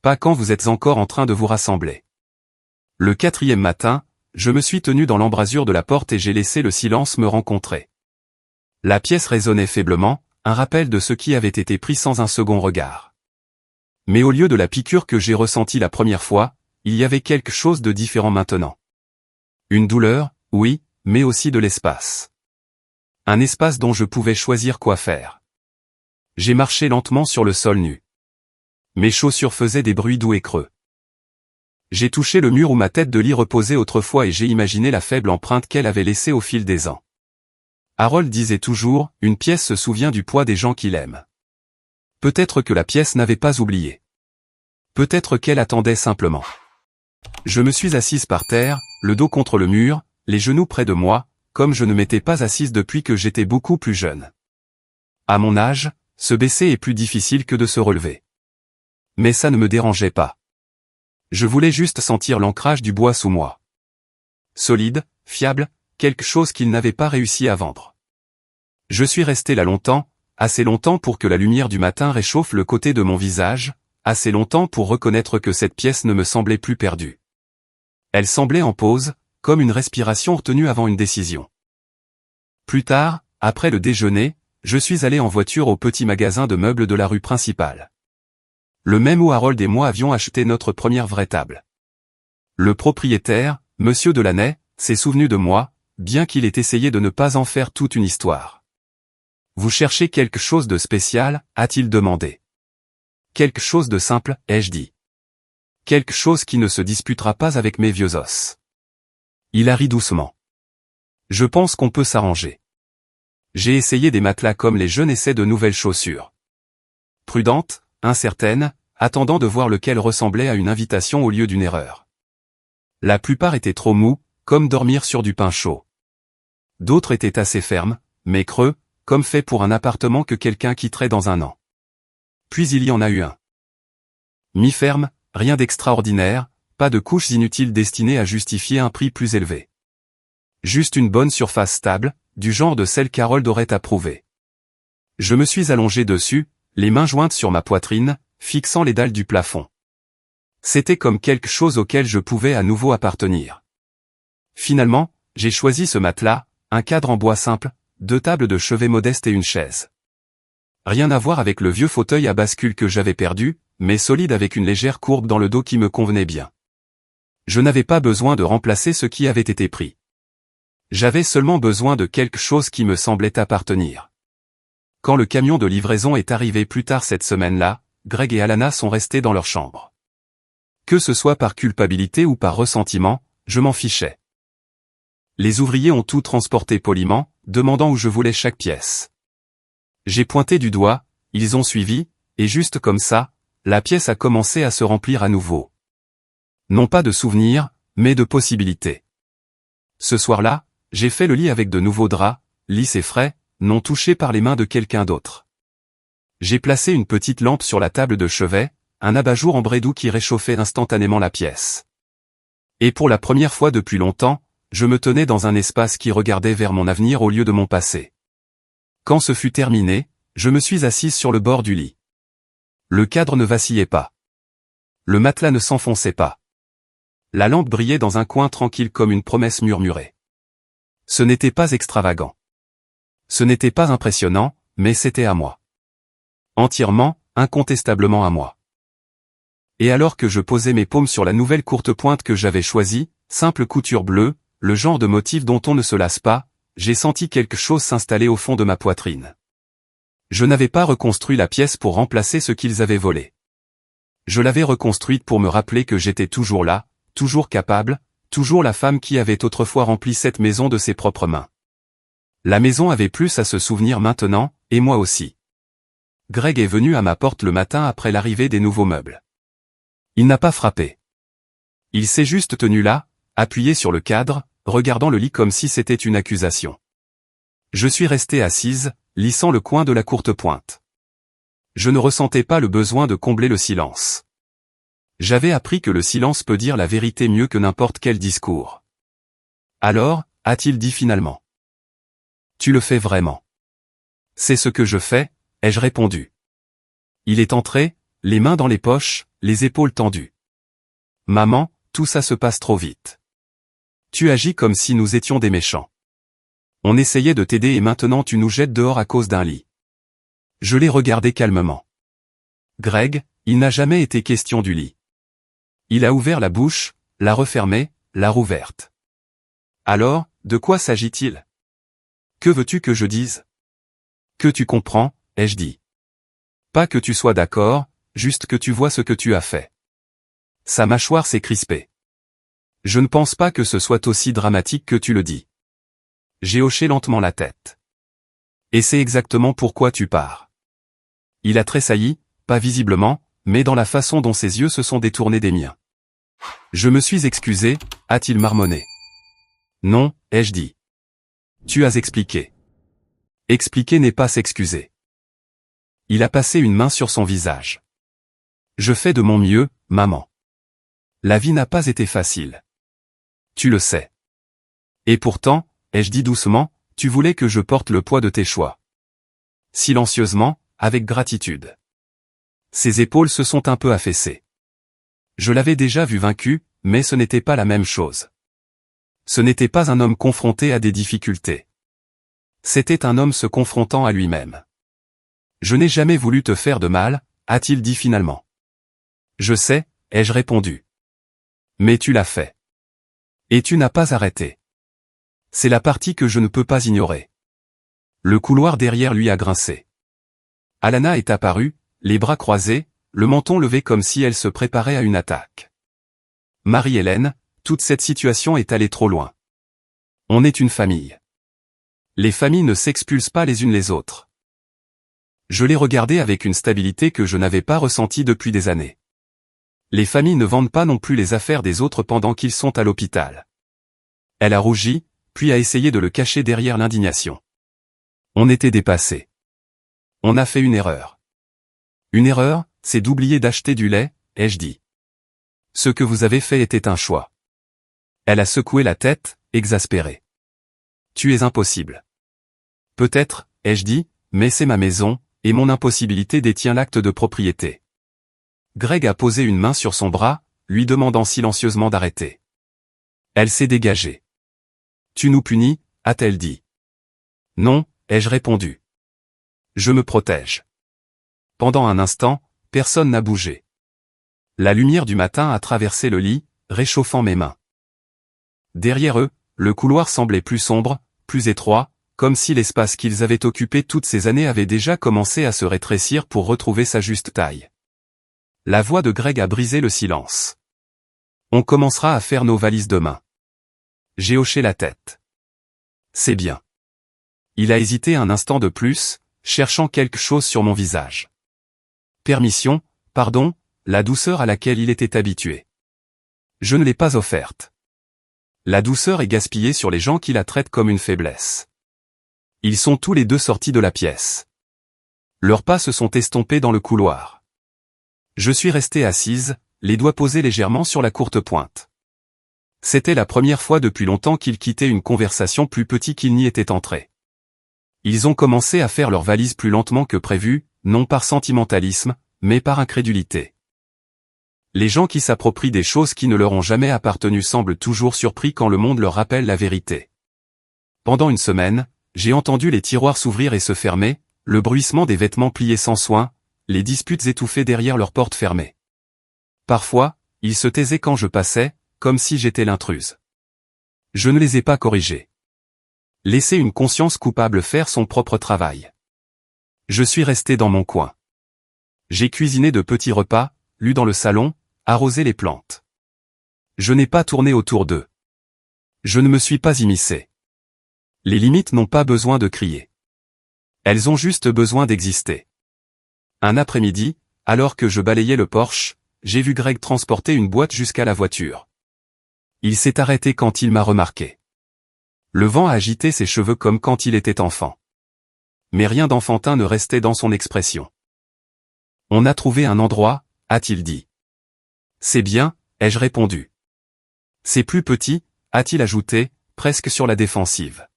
Pas quand vous êtes encore en train de vous rassembler. Le 4e matin, je me suis tenu dans l'embrasure de la porte et j'ai laissé le silence me rencontrer. La pièce résonnait faiblement, un rappel de ce qui avait été pris sans un second regard. Mais au lieu de la piqûre que j'ai ressentie la première fois, il y avait quelque chose de différent maintenant. Une douleur, oui, mais aussi de l'espace. Un espace dont je pouvais choisir quoi faire. J'ai marché lentement sur le sol nu. Mes chaussures faisaient des bruits doux et creux. J'ai touché le mur où ma tête de lit reposait autrefois et j'ai imaginé la faible empreinte qu'elle avait laissée au fil des ans. Harold disait toujours, une pièce se souvient du poids des gens qu'il aime. Peut-être que la pièce n'avait pas oublié. Peut-être qu'elle attendait simplement. Je me suis assise par terre, le dos contre le mur, les genoux près de moi, comme je ne m'étais pas assise depuis que j'étais beaucoup plus jeune. À mon âge, se baisser est plus difficile que de se relever. Mais ça ne me dérangeait pas. Je voulais juste sentir l'ancrage du bois sous moi. Solide, fiable, quelque chose qu'il n'avait pas réussi à vendre. Je suis resté là longtemps, assez longtemps pour que la lumière du matin réchauffe le côté de mon visage, assez longtemps pour reconnaître que cette pièce ne me semblait plus perdue. Elle semblait en pause, comme une respiration retenue avant une décision. Plus tard, après le déjeuner, je suis allé en voiture au petit magasin de meubles de la rue principale. Le même où Harold et moi avions acheté notre première vraie table. Le propriétaire, Monsieur Delaney, s'est souvenu de moi, bien qu'il ait essayé de ne pas en faire toute une histoire. « Vous cherchez quelque chose de spécial ?» a-t-il demandé. « Quelque chose de simple » ai-je dit. « Quelque chose qui ne se disputera pas avec mes vieux os. » Il a ri doucement. « Je pense qu'on peut s'arranger. » J'ai essayé des matelas comme les jeunes essaient de nouvelles chaussures. Prudente, incertaine, attendant de voir lequel ressemblait à une invitation au lieu d'une erreur. La plupart étaient trop mous, comme dormir sur du pain chaud. D'autres étaient assez fermes, mais creux, comme fait pour un appartement que quelqu'un quitterait dans un an. Puis il y en a eu un. Mi-ferme, rien d'extraordinaire, pas de couches inutiles destinées à justifier un prix plus élevé. Juste une bonne surface stable, du genre de celle qu'Harold aurait approuvée. Je me suis allongé dessus, les mains jointes sur ma poitrine, fixant les dalles du plafond. C'était comme quelque chose auquel je pouvais à nouveau appartenir. Finalement, j'ai choisi ce matelas, un cadre en bois simple, 2 tables de chevet modestes et une chaise. Rien à voir avec le vieux fauteuil à bascule que j'avais perdu, mais solide avec une légère courbe dans le dos qui me convenait bien. Je n'avais pas besoin de remplacer ce qui avait été pris. J'avais seulement besoin de quelque chose qui me semblait appartenir. Quand le camion de livraison est arrivé plus tard cette semaine-là, Greg et Alana sont restés dans leur chambre. Que ce soit par culpabilité ou par ressentiment, je m'en fichais. Les ouvriers ont tout transporté poliment, demandant où je voulais chaque pièce. J'ai pointé du doigt, ils ont suivi, et juste comme ça, la pièce a commencé à se remplir à nouveau. Non pas de souvenirs, mais de possibilités. Ce soir-là, j'ai fait le lit avec de nouveaux draps, lisses et frais, non touchés par les mains de quelqu'un d'autre. J'ai placé une petite lampe sur la table de chevet, un abat-jour ambré doux qui réchauffait instantanément la pièce. Et pour la première fois depuis longtemps, je me tenais dans un espace qui regardait vers mon avenir au lieu de mon passé. Quand ce fut terminé, je me suis assise sur le bord du lit. Le cadre ne vacillait pas. Le matelas ne s'enfonçait pas. La lampe brillait dans un coin tranquille comme une promesse murmurée. Ce n'était pas extravagant. Ce n'était pas impressionnant, mais c'était à moi. Entièrement, incontestablement à moi. Et alors que je posais mes paumes sur la nouvelle courte pointe que j'avais choisie, simple couture bleue, le genre de motif dont on ne se lasse pas, j'ai senti quelque chose s'installer au fond de ma poitrine. Je n'avais pas reconstruit la pièce pour remplacer ce qu'ils avaient volé. Je l'avais reconstruite pour me rappeler que j'étais toujours là, toujours capable, toujours la femme qui avait autrefois rempli cette maison de ses propres mains. La maison avait plus à se souvenir maintenant, et moi aussi. Greg est venu à ma porte le matin après l'arrivée des nouveaux meubles. Il n'a pas frappé. Il s'est juste tenu là, appuyé sur le cadre, regardant le lit comme si c'était une accusation. Je suis restée assise, lissant le coin de la courte pointe. Je ne ressentais pas le besoin de combler le silence. J'avais appris que le silence peut dire la vérité mieux que n'importe quel discours. Alors, a-t-il dit finalement. Tu le fais vraiment. C'est ce que je fais, ai-je répondu. Il est entré, les mains dans les poches, les épaules tendues. Maman, tout ça se passe trop vite. Tu agis comme si nous étions des méchants. On essayait de t'aider et maintenant tu nous jettes dehors à cause d'un lit. Je l'ai regardé calmement. Greg, il n'a jamais été question du lit. Il a ouvert la bouche, l'a refermée, l'a rouverte. Alors, de quoi s'agit-il? Que veux-tu que je dise? Que tu comprends, ai-je dit. Pas que tu sois d'accord, juste que tu vois ce que tu as fait. Sa mâchoire s'est crispée. Je ne pense pas que ce soit aussi dramatique que tu le dis. J'ai hoché lentement la tête. Et c'est exactement pourquoi tu pars. Il a tressailli, pas visiblement, mais dans la façon dont ses yeux se sont détournés des miens. Je me suis excusé, a-t-il marmonné. Non, ai-je dit. Tu as expliqué. Expliquer n'est pas s'excuser. Il a passé une main sur son visage. Je fais de mon mieux, maman. La vie n'a pas été facile. Tu le sais. Et pourtant, ai-je dit doucement, tu voulais que je porte le poids de tes choix. Silencieusement, avec gratitude. Ses épaules se sont un peu affaissées. Je l'avais déjà vu vaincu, mais ce n'était pas la même chose. Ce n'était pas un homme confronté à des difficultés. C'était un homme se confrontant à lui-même. Je n'ai jamais voulu te faire de mal, a-t-il dit finalement. Je sais, ai-je répondu. Mais tu l'as fait. Et tu n'as pas arrêté. C'est la partie que je ne peux pas ignorer. Le couloir derrière lui a grincé. Alana est apparue, les bras croisés, le menton levé comme si elle se préparait à une attaque. Marie-Hélène, toute cette situation est allée trop loin. On est une famille. Les familles ne s'expulsent pas les unes les autres. Je l'ai regardée avec une stabilité que je n'avais pas ressentie depuis des années. Les familles ne vendent pas non plus les affaires des autres pendant qu'ils sont à l'hôpital. Elle a rougi, puis a essayé de le cacher derrière l'indignation. On était dépassé. On a fait une erreur. Une erreur, c'est d'oublier d'acheter du lait, ai-je dit. Ce que vous avez fait était un choix. Elle a secoué la tête, exaspérée. Tu es impossible. Peut-être, ai-je dit, mais c'est ma maison, et mon impossibilité détient l'acte de propriété. Greg a posé une main sur son bras, lui demandant silencieusement d'arrêter. Elle s'est dégagée. Tu nous punis, a-t-elle dit. Non, ai-je répondu. Je me protège. Pendant un instant, personne n'a bougé. La lumière du matin a traversé le lit, réchauffant mes mains. Derrière eux, le couloir semblait plus sombre, plus étroit, comme si l'espace qu'ils avaient occupé toutes ces années avait déjà commencé à se rétrécir pour retrouver sa juste taille. La voix de Greg a brisé le silence. On commencera à faire nos valises demain. J'ai hoché la tête. C'est bien. Il a hésité un instant de plus, cherchant quelque chose sur mon visage. Permission, pardon, la douceur à laquelle il était habitué. Je ne l'ai pas offerte. La douceur est gaspillée sur les gens qui la traitent comme une faiblesse. Ils sont tous les deux sortis de la pièce. Leurs pas se sont estompés dans le couloir. Je suis restée assise, les doigts posés légèrement sur la courte pointe. C'était la première fois depuis longtemps qu'ils quittaient une conversation plus petite qu'ils n'y étaient entrés. Ils ont commencé à faire leurs valises plus lentement que prévu, non par sentimentalisme, mais par incrédulité. Les gens qui s'approprient des choses qui ne leur ont jamais appartenu semblent toujours surpris quand le monde leur rappelle la vérité. Pendant une semaine, j'ai entendu les tiroirs s'ouvrir et se fermer, le bruissement des vêtements pliés sans soin, les disputes étouffées derrière leurs portes fermées. Parfois, ils se taisaient quand je passais, comme si j'étais l'intruse. Je ne les ai pas corrigés. Laisser une conscience coupable faire son propre travail. Je suis resté dans mon coin. J'ai cuisiné de petits repas, lu dans le salon, arrosé les plantes. Je n'ai pas tourné autour d'eux. Je ne me suis pas immiscé. Les limites n'ont pas besoin de crier. Elles ont juste besoin d'exister. Un après-midi, alors que je balayais le porche, j'ai vu Greg transporter une boîte jusqu'à la voiture. Il s'est arrêté quand il m'a remarqué. Le vent a agité ses cheveux comme quand il était enfant. Mais rien d'enfantin ne restait dans son expression. On a trouvé un endroit, a-t-il dit. C'est bien, ai-je répondu. C'est plus petit, a-t-il ajouté, presque sur la défensive.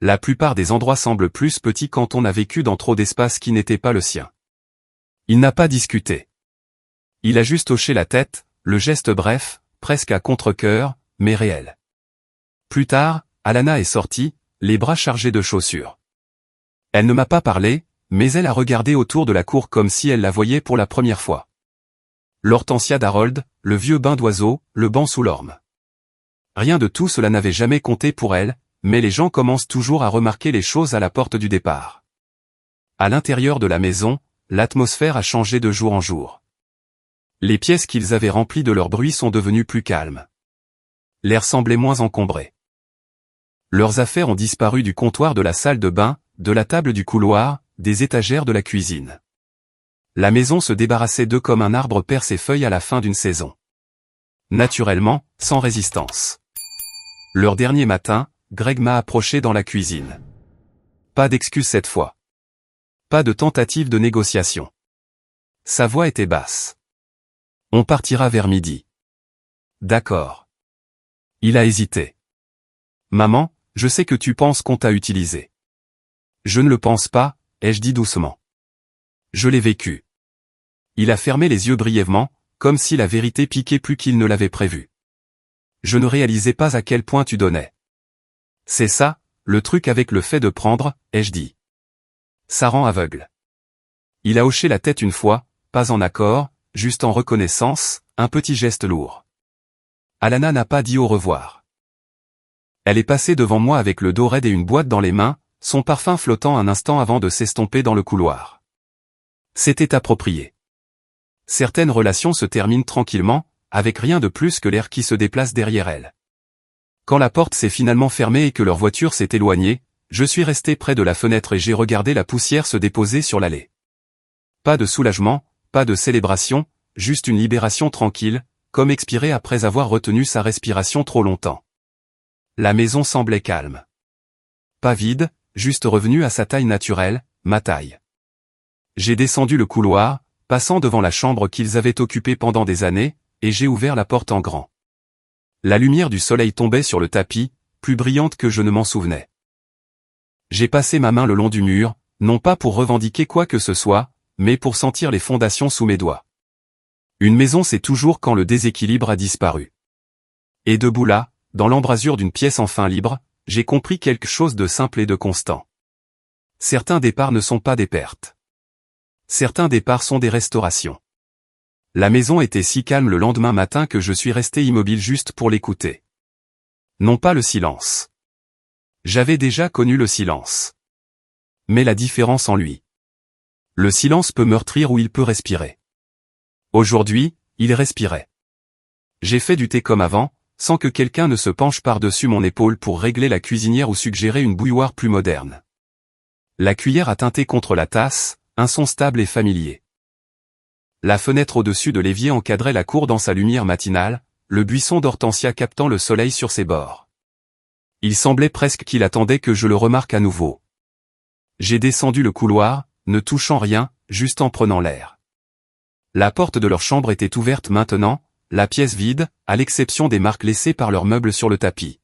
La plupart des endroits semblent plus petits quand on a vécu dans trop d'espace qui n'était pas le sien. Il n'a pas discuté. Il a juste hoché la tête, le geste bref, presque à contre-cœur, mais réel. Plus tard, Alana est sortie, les bras chargés de chaussures. Elle ne m'a pas parlé, mais elle a regardé autour de la cour comme si elle la voyait pour la première fois. L'hortensia d'Harold, le vieux bain d'oiseau, le banc sous l'orme. Rien de tout cela n'avait jamais compté pour elle, mais les gens commencent toujours à remarquer les choses à la porte du départ. À l'intérieur de la maison, l'atmosphère a changé de jour en jour. Les pièces qu'ils avaient remplies de leur bruit sont devenues plus calmes. L'air semblait moins encombré. Leurs affaires ont disparu du comptoir de la salle de bain, de la table du couloir, des étagères de la cuisine. La maison se débarrassait d'eux comme un arbre perd ses feuilles à la fin d'une saison. Naturellement, sans résistance. Leur dernier matin, Greg m'a approché dans la cuisine. Pas d'excuse cette fois. Pas de tentative de négociation. Sa voix était basse. On partira vers midi. D'accord. Il a hésité. Maman, je sais que tu penses qu'on t'a utilisé. Je ne le pense pas, ai-je dit doucement. Je l'ai vécu. Il a fermé les yeux brièvement, comme si la vérité piquait plus qu'il ne l'avait prévu. Je ne réalisais pas à quel point tu donnais. C'est ça, le truc avec le fait de prendre, ai-je dit. Ça rend aveugle. Il a hoché la tête une fois, pas en accord, juste en reconnaissance, un petit geste lourd. Alana n'a pas dit au revoir. Elle est passée devant moi avec le dos raide et une boîte dans les mains, son parfum flottant un instant avant de s'estomper dans le couloir. C'était approprié. Certaines relations se terminent tranquillement, avec rien de plus que l'air qui se déplace derrière elles. Quand la porte s'est finalement fermée et que leur voiture s'est éloignée, je suis resté près de la fenêtre et j'ai regardé la poussière se déposer sur l'allée. Pas de soulagement, pas de célébration, juste une libération tranquille, comme expirée après avoir retenu sa respiration trop longtemps. La maison semblait calme. Pas vide, juste revenue à sa taille naturelle, ma taille. J'ai descendu le couloir, passant devant la chambre qu'ils avaient occupée pendant des années, et j'ai ouvert la porte en grand. La lumière du soleil tombait sur le tapis, plus brillante que je ne m'en souvenais. J'ai passé ma main le long du mur, non pas pour revendiquer quoi que ce soit, mais pour sentir les fondations sous mes doigts. Une maison c'est toujours quand le déséquilibre a disparu. Et debout là, dans l'embrasure d'une pièce enfin libre, j'ai compris quelque chose de simple et de constant. Certains départs ne sont pas des pertes. Certains départs sont des restaurations. La maison était si calme le lendemain matin que je suis resté immobile juste pour l'écouter. Non pas le silence. J'avais déjà connu le silence. Mais la différence en lui. Le silence peut meurtrir ou il peut respirer. Aujourd'hui, il respirait. J'ai fait du thé comme avant, sans que quelqu'un ne se penche par-dessus mon épaule pour régler la cuisinière ou suggérer une bouilloire plus moderne. La cuillère a tinté contre la tasse, un son stable et familier. La fenêtre au-dessus de l'évier encadrait la cour dans sa lumière matinale, le buisson d'hortensia captant le soleil sur ses bords. Il semblait presque qu'il attendait que je le remarque à nouveau. J'ai descendu le couloir, ne touchant rien, juste en prenant l'air. La porte de leur chambre était ouverte maintenant, la pièce vide, à l'exception des marques laissées par leurs meubles sur le tapis.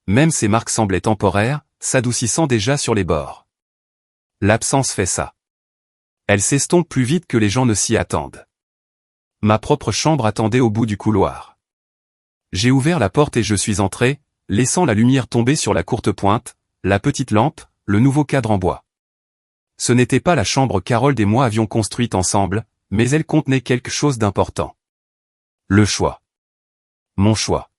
Même ces marques semblaient temporaires, s'adoucissant déjà sur les bords. L'absence fait ça. Elle s'estompe plus vite que les gens ne s'y attendent. Ma propre chambre attendait au bout du couloir. J'ai ouvert la porte et je suis entré, laissant la lumière tomber sur la courte pointe, la petite lampe, le nouveau cadre en bois. Ce n'était pas la chambre qu'Harold et moi avions construite ensemble, mais elle contenait quelque chose d'important. Le choix. Mon choix.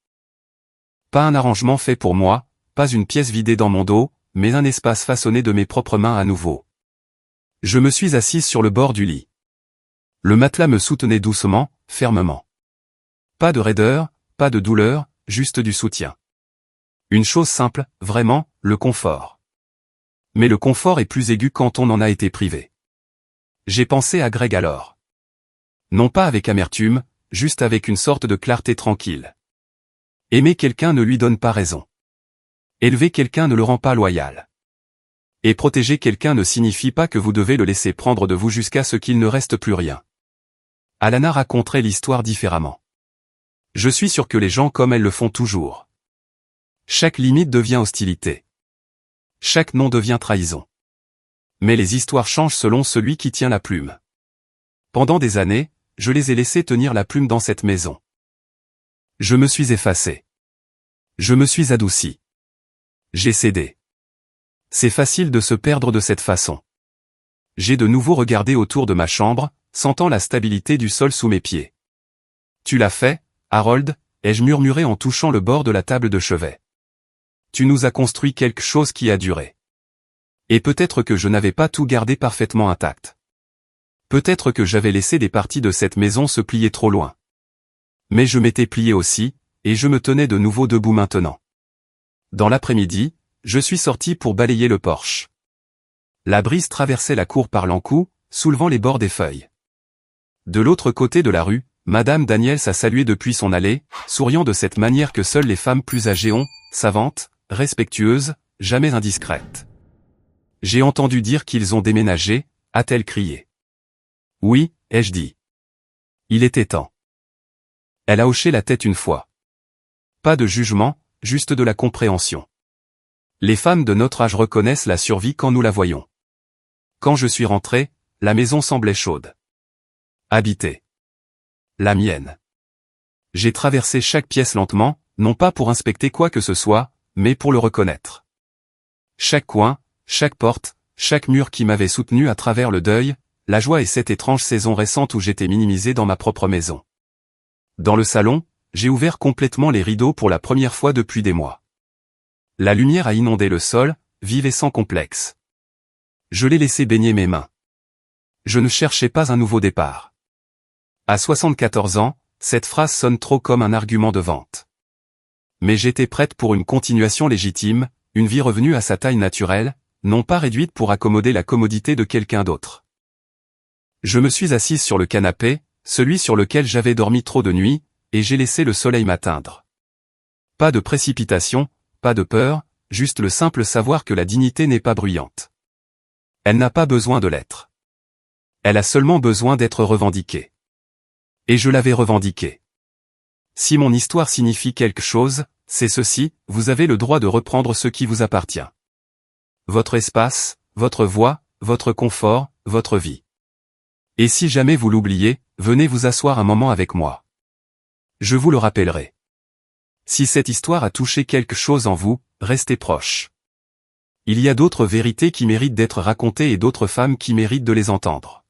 Pas un arrangement fait pour moi, pas une pièce vidée dans mon dos, mais un espace façonné de mes propres mains à nouveau. Je me suis assise sur le bord du lit. Le matelas me soutenait doucement, fermement. Pas de raideur, pas de douleur, juste du soutien. Une chose simple, vraiment, le confort. Mais le confort est plus aigu quand on en a été privé. J'ai pensé à Greg alors. Non pas avec amertume, juste avec une sorte de clarté tranquille. Aimer quelqu'un ne lui donne pas raison. Élever quelqu'un ne le rend pas loyal. Et protéger quelqu'un ne signifie pas que vous devez le laisser prendre de vous jusqu'à ce qu'il ne reste plus rien. Alana raconterait l'histoire différemment. Je suis sûr que les gens comme elle le font toujours. Chaque limite devient hostilité. Chaque non devient trahison. Mais les histoires changent selon celui qui tient la plume. Pendant des années, je les ai laissés tenir la plume dans cette maison. Je me suis effacé. Je me suis adouci. J'ai cédé. C'est facile de se perdre de cette façon. J'ai de nouveau regardé autour de ma chambre, sentant la stabilité du sol sous mes pieds. Tu l'as fait, Harold, ai-je murmuré en touchant le bord de la table de chevet. Tu nous as construit quelque chose qui a duré. Et peut-être que je n'avais pas tout gardé parfaitement intact. Peut-être que j'avais laissé des parties de cette maison se plier trop loin. Mais je m'étais plié aussi, et je me tenais de nouveau debout maintenant. Dans l'après-midi, je suis sorti pour balayer le porche. La brise traversait la cour par l'encou, soulevant les bords des feuilles. De l'autre côté de la rue, Madame Daniels a salué depuis son allée, souriant de cette manière que seules les femmes plus âgées ont, savantes, respectueuses, jamais indiscrètes. J'ai entendu dire qu'ils ont déménagé, a-t-elle crié. Oui, ai-je dit. Il était temps. Elle a hoché la tête une fois. Pas de jugement, juste de la compréhension. Les femmes de notre âge reconnaissent la survie quand nous la voyons. Quand je suis rentré, la maison semblait chaude. Habitée. La mienne. J'ai traversé chaque pièce lentement, non pas pour inspecter quoi que ce soit, mais pour le reconnaître. Chaque coin, chaque porte, chaque mur qui m'avait soutenu à travers le deuil, la joie et cette étrange saison récente où j'étais minimisé dans ma propre maison. Dans le salon, j'ai ouvert complètement les rideaux pour la première fois depuis des mois. La lumière a inondé le sol, vive et sans complexe. Je l'ai laissé baigner mes mains. Je ne cherchais pas un nouveau départ. À 74 ans, cette phrase sonne trop comme un argument de vente. Mais j'étais prête pour une continuation légitime, une vie revenue à sa taille naturelle, non pas réduite pour accommoder la commodité de quelqu'un d'autre. Je me suis assise sur le canapé, celui sur lequel j'avais dormi trop de nuits, et j'ai laissé le soleil m'atteindre. Pas de précipitation, pas de peur, juste le simple savoir que la dignité n'est pas bruyante. Elle n'a pas besoin de l'être. Elle a seulement besoin d'être revendiquée. Et je l'avais revendiquée. Si mon histoire signifie quelque chose, c'est ceci, vous avez le droit de reprendre ce qui vous appartient. Votre espace, votre voix, votre confort, votre vie. Et si jamais vous l'oubliez, venez vous asseoir un moment avec moi. Je vous le rappellerai. Si cette histoire a touché quelque chose en vous, restez proche. Il y a d'autres vérités qui méritent d'être racontées et d'autres femmes qui méritent de les entendre.